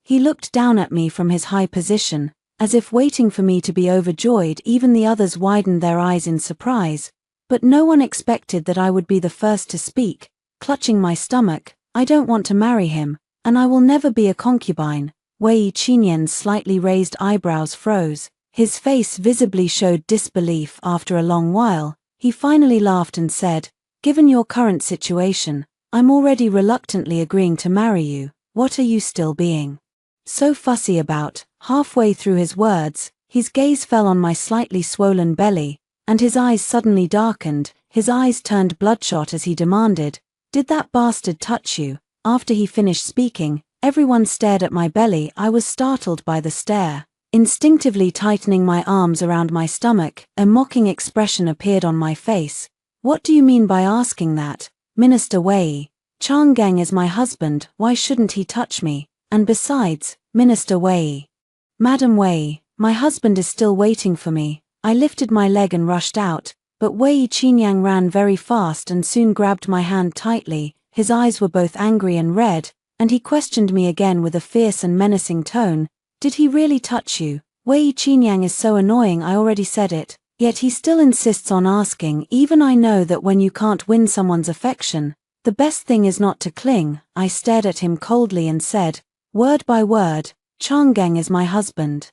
He looked down at me from his high position, as if waiting for me to be overjoyed. Even the others widened their eyes in surprise, but no one expected that I would be the first to speak. Clutching my stomach, "I don't want to marry him, and I will never be a concubine." Wei Qinyang's slightly raised eyebrows froze. His face visibly showed disbelief. After a long while, he finally laughed and said, "Given your current situation, I'm already reluctantly agreeing to marry you. What are you still being so fussy about?" Halfway through his words, his gaze fell on my slightly swollen belly, and his eyes suddenly darkened. His eyes turned bloodshot as he demanded, "Did that bastard touch you?" After he finished speaking, everyone stared at my belly. I was startled by the stare. Instinctively tightening my arms around my stomach, a mocking expression appeared on my face. "What do you mean by asking that? Minister Wei, Changgeng is my husband. Why shouldn't he touch me? And besides, Minister Wei, Madam Wei, my husband is still waiting for me." I lifted my leg and rushed out. but Wei Qinyang ran very fast and soon grabbed my hand tightly. His eyes were both angry and red, and he questioned me again with a fierce and menacing tone. Did he really touch you? Wei Qinyang is so annoying, I already said it. Yet he still insists on asking. Even I know that when you can't win someone's affection, the best thing is not to cling. I stared at him coldly and said, word by word, Changeng is my husband.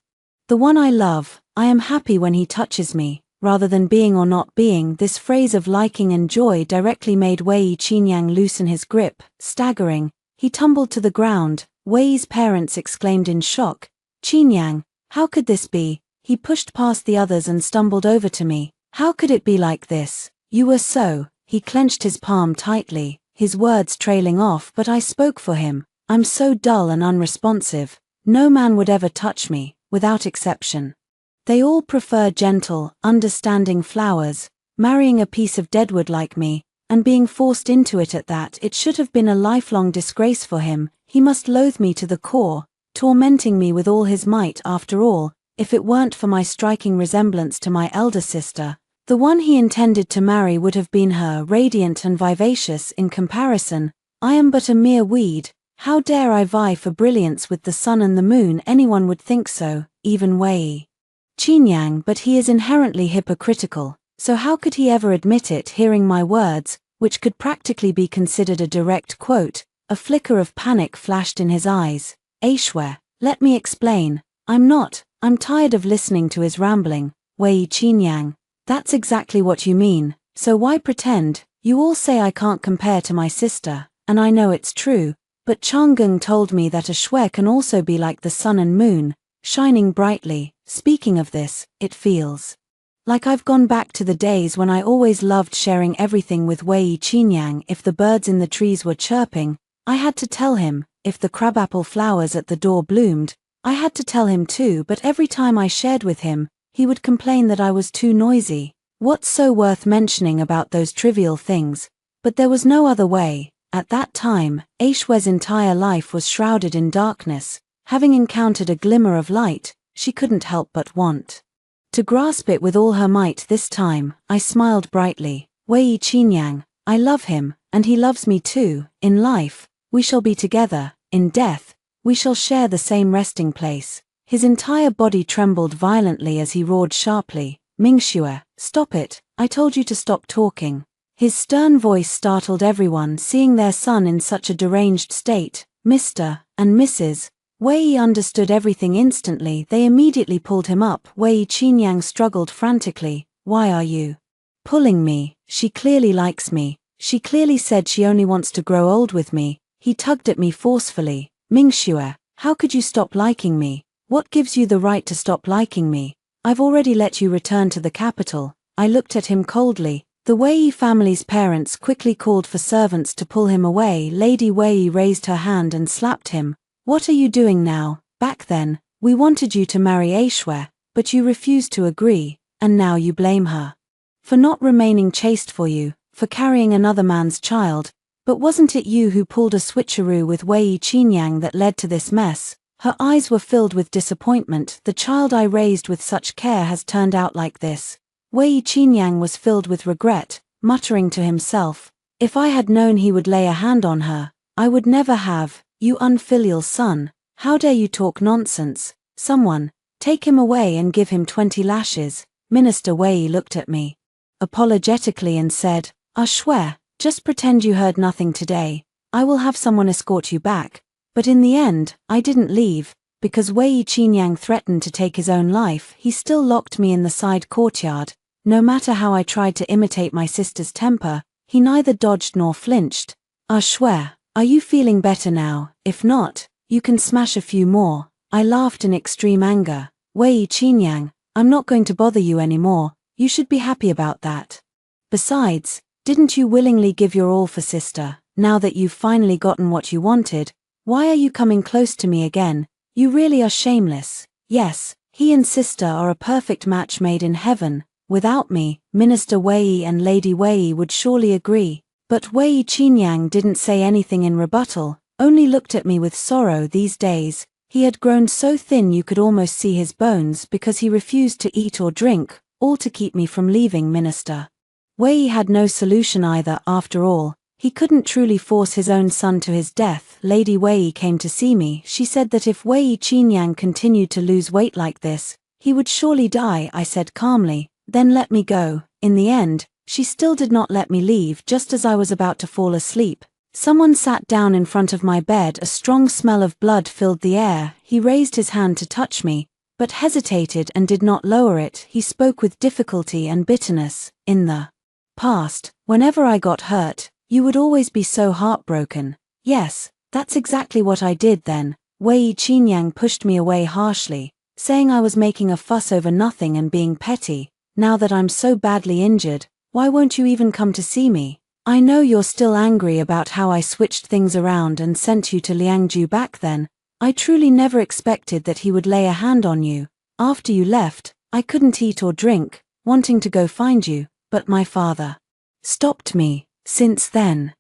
The one I love. I am happy when he touches me, rather than being or not being. This phrase of liking and joy directly made Wei Qinyang loosen his grip. Staggering, he tumbled to the ground. Wei's parents exclaimed in shock. Qinyang, how could this be? He pushed past the others and stumbled over to me. How could it be like this? You were so. He clenched his palm tightly, his words trailing off, but I spoke for him. I'm so dull and unresponsive. No man would ever touch me, without exception. They all prefer gentle, understanding flowers. Marrying a piece of deadwood like me, and being forced into it at that, it should have been a lifelong disgrace for him. He must loathe me to the core, tormenting me with all his might. After all, if it weren't for my striking resemblance to my elder sister, the one he intended to marry would have been her, radiant and vivacious in comparison. I am but a mere weed. How dare I vie for brilliance with the sun and the moon? Anyone would think so, even Wei Qinyang, but he is inherently hypocritical, so how could he ever admit it? Hearing my words, which could practically be considered a direct quote, a flicker of panic flashed in his eyes. Aishwe, let me explain. I'm tired of listening to his rambling. Wei Qinyang, that's exactly what you mean, so why pretend? You all say I can't compare to my sister, and I know it's true, but Changeng told me that a Shwe can also be like the sun and moon, shining brightly. Speaking of this, it feels like I've gone back to the days when I always loved sharing everything with Wei Qinyang. If the birds in the trees were chirping, I had to tell him. If the crabapple flowers at the door bloomed, I had to tell him too, but every time I shared with him, he would complain that I was too noisy. What's so worth mentioning about those trivial things? But there was no other way. At that time, Aishwe's entire life was shrouded in darkness. Having encountered a glimmer of light, she couldn't help but want to grasp it with all her might. This time, I smiled brightly. Wei Qinyang, I love him, and he loves me too. In life, we shall be together. In death, we shall share the same resting place. His entire body trembled violently as he roared sharply. Mingxue, stop it, I told you to stop talking. His stern voice startled everyone, seeing their son in such a deranged state. Mr. and Mrs. Wei understood everything instantly. They immediately pulled him up. Wei Qinyang struggled frantically. Why are you pulling me? She clearly likes me. She clearly said she only wants to grow old with me. He tugged at me forcefully. Mingxue, how could you stop liking me? What gives you the right to stop liking me? I've already let you return to the capital. I looked at him coldly. The Wei family's parents quickly called for servants to pull him away. Lady Wei raised her hand and slapped him. What are you doing now? Back then, we wanted you to marry Aishwe, but you refused to agree, and now you blame her for not remaining chaste for you, for carrying another man's child. But wasn't it you who pulled a switcheroo with Wei Qinyang that led to this mess? Her eyes were filled with disappointment. The child I raised with such care has turned out like this. Wei Qinyang was filled with regret, muttering to himself, if I had known he would lay a hand on her, I would never have. You unfilial son, how dare you talk nonsense? Someone, take him away and give him 20 lashes. Minister Wei looked at me apologetically and said, Shwe, just pretend you heard nothing today. I will have someone escort you back. But in the end, I didn't leave, because Wei Qinyang threatened to take his own life. He still locked me in the side courtyard. No matter how I tried to imitate my sister's temper, he neither dodged nor flinched. Shwe, are you feeling better now? If not, you can smash a few more. I laughed in extreme anger. Wei Qinyang, I'm not going to bother you anymore. You should be happy about that. Besides, didn't you willingly give your all for sister? Now that you've finally gotten what you wanted, why are you coming close to me again? You really are shameless. Yes, he and sister are a perfect match made in heaven. Without me, Minister Wei and Lady Wei would surely agree. But Wei Qinyang didn't say anything in rebuttal, only looked at me with sorrow. These days, he had grown so thin you could almost see his bones because he refused to eat or drink, all to keep me from leaving Minister Wei had no solution either. After all, he couldn't truly force his own son to his death. Lady Wei came to see me. She said that if Wei Qinyang continued to lose weight like this, he would surely die. I said calmly, then let me go. In the end, she still did not let me leave. Just as I was about to fall asleep, someone sat down in front of my bed. A strong smell of blood filled the air. He raised his hand to touch me, but hesitated and did not lower it. He spoke with difficulty and bitterness. In the past, whenever I got hurt, you would always be so heartbroken. Yes, that's exactly what I did then. Wei Qinyang pushed me away harshly, saying I was making a fuss over nothing and being petty. Now that I'm so badly injured, why won't you even come to see me? I know you're still angry about how I switched things around and sent you to Liangju back then. I truly never expected that he would lay a hand on you. After you left, I couldn't eat or drink, wanting to go find you, but my father stopped me. Since then,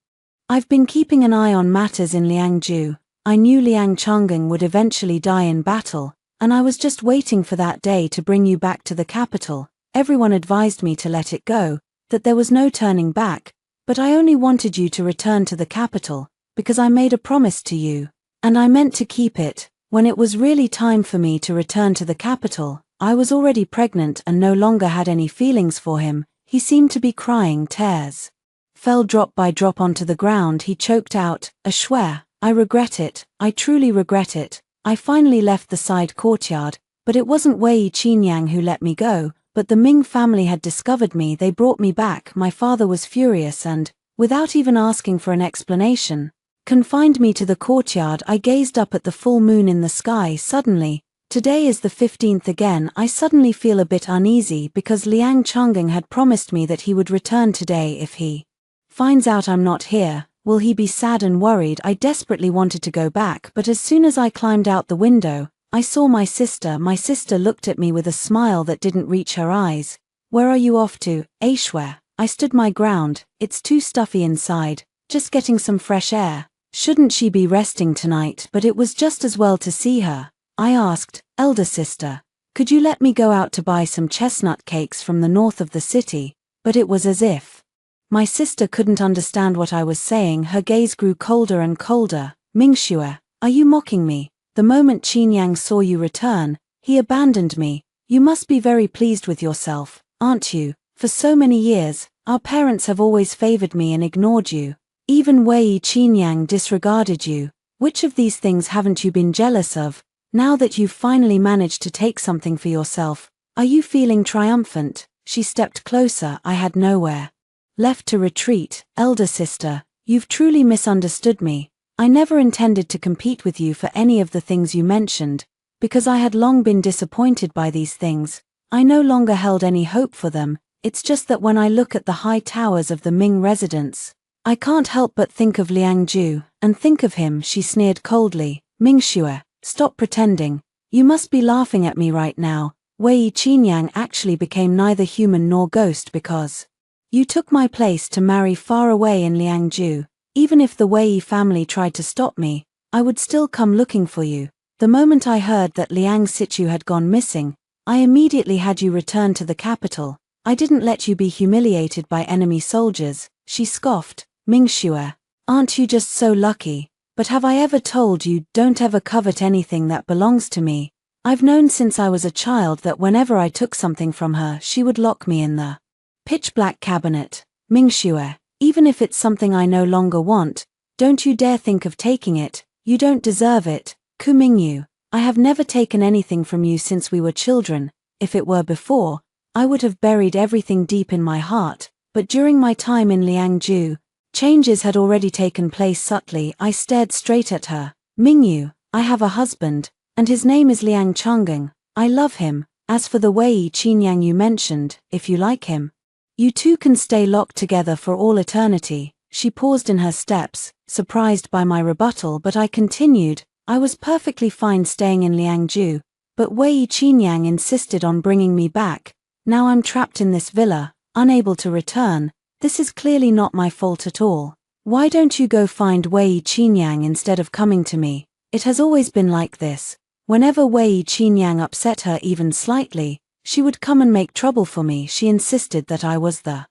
I've been keeping an eye on matters in Liangju. I knew Liang Changeng would eventually die in battle, and I was just waiting for that day to bring you back to the capital. Everyone advised me to let it go, that there was no turning back, but I only wanted you to return to the capital, because I made a promise to you, and I meant to keep it. When it was really time for me to return to the capital, I was already pregnant and no longer had any feelings for him. He seemed to be crying. Tears fell drop by drop onto the ground. He choked out, "I swear, I regret it, I truly regret it." I finally left the side courtyard, but it wasn't Wei Qinyang who let me go, but the Ming family had discovered me. They brought me back. My father was furious and, without even asking for an explanation, confined me to the courtyard. I gazed up at the full moon in the sky. Suddenly, today is the 15th again. I suddenly feel a bit uneasy because Liang Changeng had promised me that he would return today. If he finds out I'm not here, will he be sad and worried? I desperately wanted to go back, but as soon as I climbed out the window, I saw my sister. My sister looked at me with a smile that didn't reach her eyes. "Where are you off to, Aishwar?" I stood my ground. "It's too stuffy inside, just getting some fresh air. Shouldn't she be resting tonight?" But it was just as well to see her. I asked, "Elder sister, could you let me go out to buy some chestnut cakes from the north of the city?" But it was as if my sister couldn't understand what I was saying. Her gaze grew colder and colder. "Mingxue, are you mocking me? The moment Qinyang saw you return, he abandoned me. You must be very pleased with yourself, aren't you? For so many years, our parents have always favored me and ignored you. Even Wei Qinyang disregarded you. Which of these things haven't you been jealous of? Now that you've finally managed to take something for yourself, are you feeling triumphant?" She stepped closer. I had nowhere left to retreat. "Elder sister, you've truly misunderstood me. I never intended to compete with you for any of the things you mentioned, because I had long been disappointed by these things. I no longer held any hope for them. It's just that when I look at the high towers of the Ming residence, I can't help but think of Liangju, and think of him." She sneered coldly. "Mingxue, stop pretending. You must be laughing at me right now. Wei Qinyang actually became neither human nor ghost because you took my place to marry far away in Liangju. Even if the Wei family tried to stop me, I would still come looking for you. The moment I heard that Liang Situ had gone missing, I immediately had you return to the capital. I didn't let you be humiliated by enemy soldiers." She scoffed. "Mingxue, aren't you just so lucky? But have I ever told you, don't ever covet anything that belongs to me? I've known since I was a child that whenever I took something from her, she would lock me in the pitch-black cabinet. Mingxue, even if it's something I no longer want, don't you dare think of taking it. You don't deserve it." "Ku Mingyu, I have never taken anything from you since we were children. If it were before, I would have buried everything deep in my heart, but during my time in Liangju, changes had already taken place." Subtly, I stared straight at her. "Mingyu, I have a husband, and his name is Liang Changeng. I love him. As for the Wei Qinyang you mentioned, if you like him, you two can stay locked together for all eternity." She paused in her steps, surprised by my rebuttal, but I continued. "I was perfectly fine staying in Liangju, but Wei Qinyang insisted on bringing me back. Now I'm trapped in this villa, unable to return. This is clearly not my fault at all. Why don't you go find Wei Qinyang instead of coming to me? It has always been like this. Whenever Wei Qinyang upset her even slightly, she would come and make trouble for me." She insisted that I was the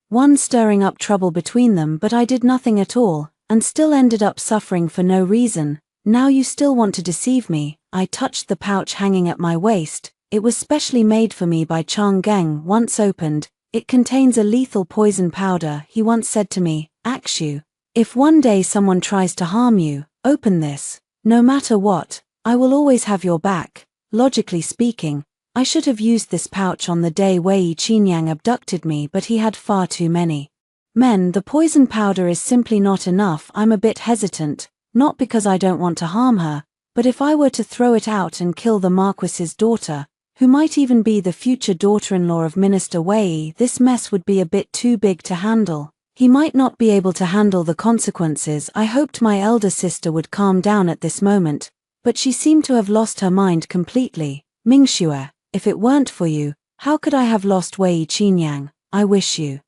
one stirring up trouble between them, but I did nothing at all, and still ended up suffering for no reason. Now you still want to deceive me. I touched the pouch hanging at my waist. It was specially made for me by Chang Geng. Once opened, it contains a lethal poison powder. He once said to me, Akshu, if one day someone tries to harm you, open this. No matter what, I will always have your back. Logically speaking, I should have used this pouch on the day Wei Qinyang abducted me, but he had far too many men. The poison powder is simply not enough. I'm a bit hesitant, not because I don't want to harm her, but if I were to throw it out and kill the Marquis's daughter, who might even be the future daughter-in-law of Minister Wei, this mess would be a bit too big to handle. He might not be able to handle the consequences. I hoped my elder sister would calm down at this moment, but she seemed to have lost her mind completely. Mingxue, if it weren't for you, how could I have lost Wei Qinyang? I wish you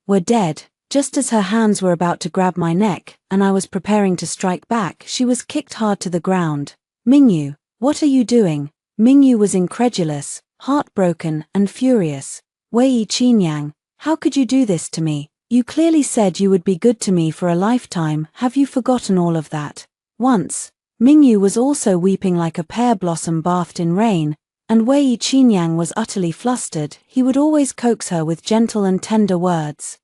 were dead. Just as her hands were about to grab my neck, and I was preparing to strike back, she was kicked hard to the ground. Mingyu, what are you doing? Mingyu was incredulous, heartbroken, and furious. Wei Qinyang, how could you do this to me? You clearly said you would be good to me for a lifetime. Have you forgotten all of that? Once, Mingyu was also weeping like a pear blossom bathed in rain, and Wei Qinyang was utterly flustered. He would always coax her with gentle and tender words.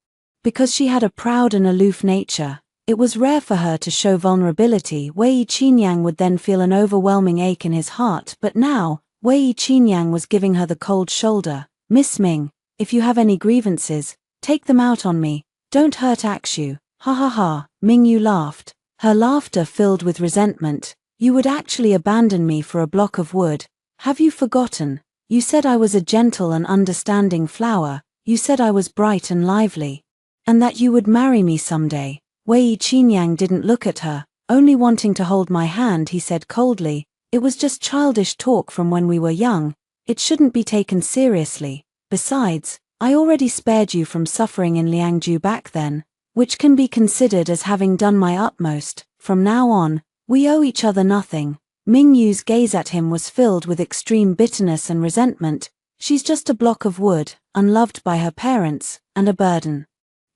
Because she had a proud and aloof nature, it was rare for her to show vulnerability. Wei Qinyang would then feel an overwhelming ache in his heart, but now, Wei Qinyang was giving her the cold shoulder. Miss Ming, if you have any grievances, take them out on me. Don't hurt Akshu. Ha ha ha. Mingyu laughed. Her laughter filled with resentment. You would actually abandon me for a block of wood. Have you forgotten? You said I was a gentle and understanding flower. You said I was bright and lively, and that you would marry me someday. Wei Qinyang didn't look at her, only wanting to hold my hand. He said coldly, it was just childish talk from when we were young. It shouldn't be taken seriously. Besides, I already spared you from suffering in Liangju back then, which can be considered as having done my utmost. From now on, we owe each other nothing. Mingyu's gaze at him was filled with extreme bitterness and resentment. She's just a block of wood, unloved by her parents, and a burden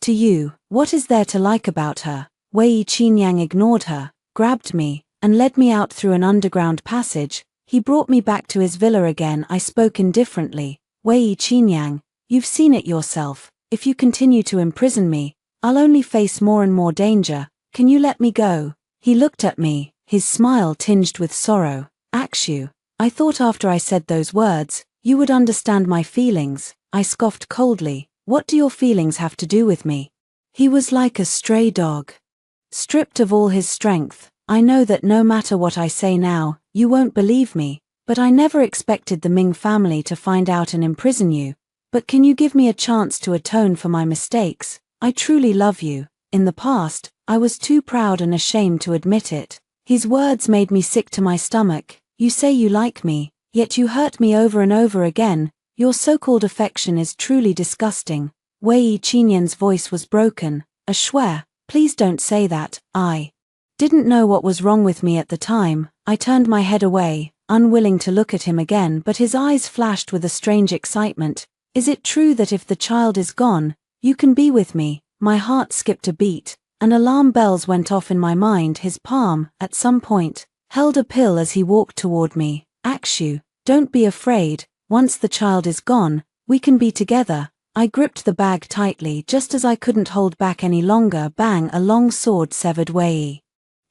to you. What is there to like about her? Wei Qinyang ignored her, grabbed me, and led me out through an underground passage. He brought me back to his villa again. I spoke indifferently. Wei Qinyang, you've seen it yourself. If you continue to imprison me, I'll only face more and more danger. Can you let me go? He looked at me, his smile tinged with sorrow. Akshu, I thought after I said those words, you would understand my feelings. I scoffed coldly. What do your feelings have to do with me? He was like a stray dog, stripped of all his strength. I know that no matter what I say now, you won't believe me, but I never expected the Ming family to find out and imprison you. But can you give me a chance to atone for my mistakes? I truly love you. In the past, I was too proud and ashamed to admit it. His words made me sick to my stomach. You say you like me, yet you hurt me over and over again. Your so-called affection is truly disgusting. Wei Qinyang's voice was broken. I swear, please don't say that. I didn't know what was wrong with me at the time. I turned my head away, unwilling to look at him again, but his eyes flashed with a strange excitement. Is it true that if the child is gone, you can be with me? My heart skipped a beat, and alarm bells went off in my mind. His palm, at some point, held a pill as he walked toward me. Akshu, don't be afraid. Once the child is gone, we can be together. I gripped the bag tightly just as I couldn't hold back any longer. Bang! A long sword severed Wei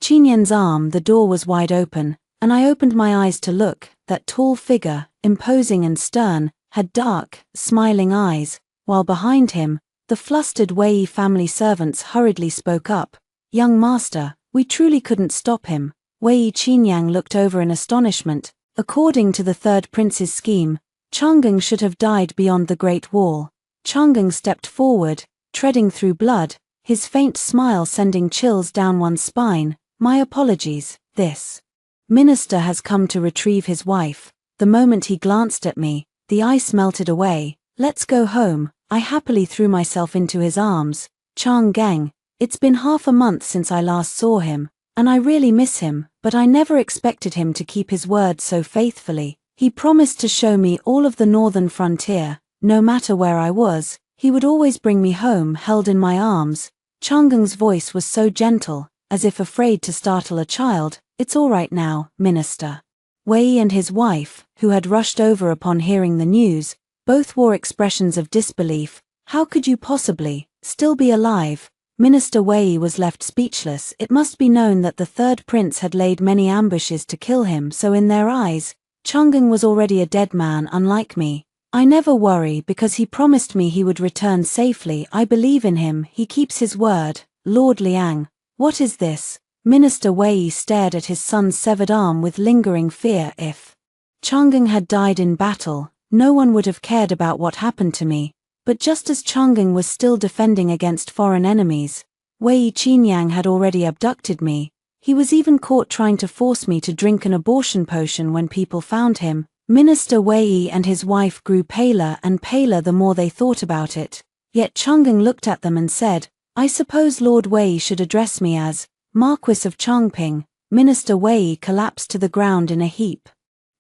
Qinyang's arm. The door was wide open, and I opened my eyes to look. That tall figure, imposing and stern, had dark, smiling eyes, while behind him, the flustered Wei family servants hurriedly spoke up. Young master, we truly couldn't stop him. Wei Qinyang looked over in astonishment. According to the third prince's scheme, Chang'eng should have died beyond the Great Wall. Chang'eng stepped forward, treading through blood, his faint smile sending chills down one's spine. My apologies, this minister has come to retrieve his wife. The moment he glanced at me, the ice melted away. Let's go home. I happily threw myself into his arms. Chang Geng, it's been half a month since I last saw him, and I really miss him, but I never expected him to keep his word so faithfully. He promised to show me all of the northern frontier, no matter where I was. He would always bring me home held in my arms. Changeng's voice was so gentle, as if afraid to startle a child. "It's all right now, Minister." Wei and his wife, who had rushed over upon hearing the news, both wore expressions of disbelief. "How could you possibly still be alive?" Minister Wei was left speechless. It must be known that the third prince had laid many ambushes to kill him, so in their eyes, Changeng was already a dead man, unlike me. "I never worry because he promised me he would return safely. I believe in him, he keeps his word." "Lord Liang, what is this?" Minister Wei stared at his son's severed arm with lingering fear. If Changeng had died in battle, no one would have cared about what happened to me. But just as Changeng was still defending against foreign enemies, Wei Qinyang had already abducted me. He was even caught trying to force me to drink an abortion potion when people found him. Minister Wei and his wife grew paler and paler the more they thought about it. Yet Changeng looked at them and said, "I suppose Lord Wei should address me as Marquis of Changping." Minister Wei collapsed to the ground in a heap.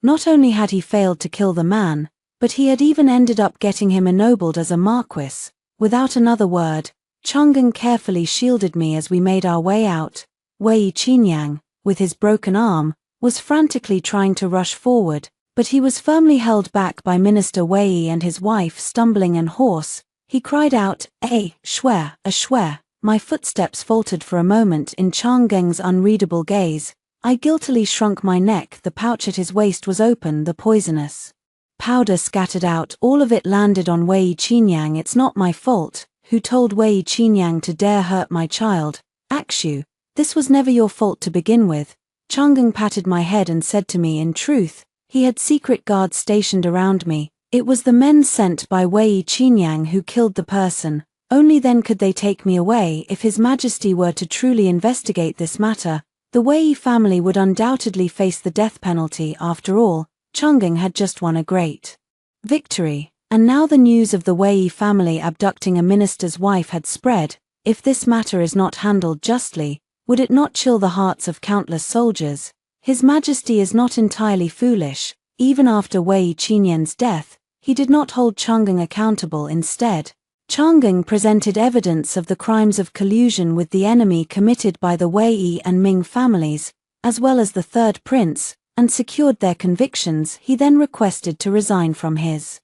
Not only had he failed to kill the man, but he had even ended up getting him ennobled as a marquis. Without another word, Changeng carefully shielded me as we made our way out. Wei Qinyang, with his broken arm, was frantically trying to rush forward, but he was firmly held back by Minister Wei and his wife, stumbling and hoarse. He cried out, "Shuai, a shuai." My footsteps faltered for a moment in Changeng's unreadable gaze. I guiltily shrunk my neck. The pouch at his waist was open, the poisonous powder scattered out. All of it landed on Wei Qinyang. "It's not my fault. Who told Wei Qinyang to dare hurt my child?" "Akshu, this was never your fault to begin with." Changeng patted my head and said to me, "In truth, he had secret guards stationed around me. It was the men sent by Wei Qinyang who killed the person. Only then could they take me away. If His Majesty were to truly investigate this matter, the Wei family would undoubtedly face the death penalty. After all, Changeng had just won a great victory, and now the news of the Wei family abducting a minister's wife had spread. If this matter is not handled justly, would it not chill the hearts of countless soldiers? His Majesty is not entirely foolish. Even after Wei Qinyang's death, he did not hold Changeng accountable. Instead, Changeng presented evidence of the crimes of collusion with the enemy committed by the Wei and Ming families, as well as the third prince, and secured their convictions. He then requested to resign from his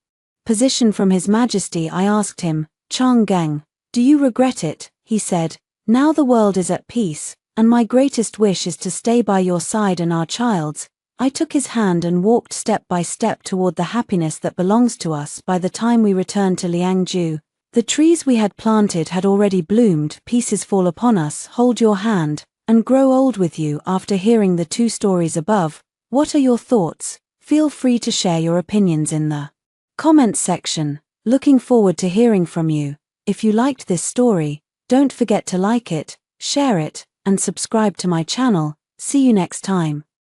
position from His Majesty. I asked him, "Changeng, do you regret it?" He said, "Now the world is at peace, and my greatest wish is to stay by your side and our child's." I took his hand and walked step by step toward the happiness that belongs to us. By the time we returned to Liangju, the trees we had planted had already bloomed. "Pieces fall upon us, hold your hand, and grow old with you." After hearing the two stories above, what are your thoughts? Feel free to share your opinions in the comments section. Looking forward to hearing from you. If you liked this story, don't forget to like it, share it, and subscribe to my channel. See you next time.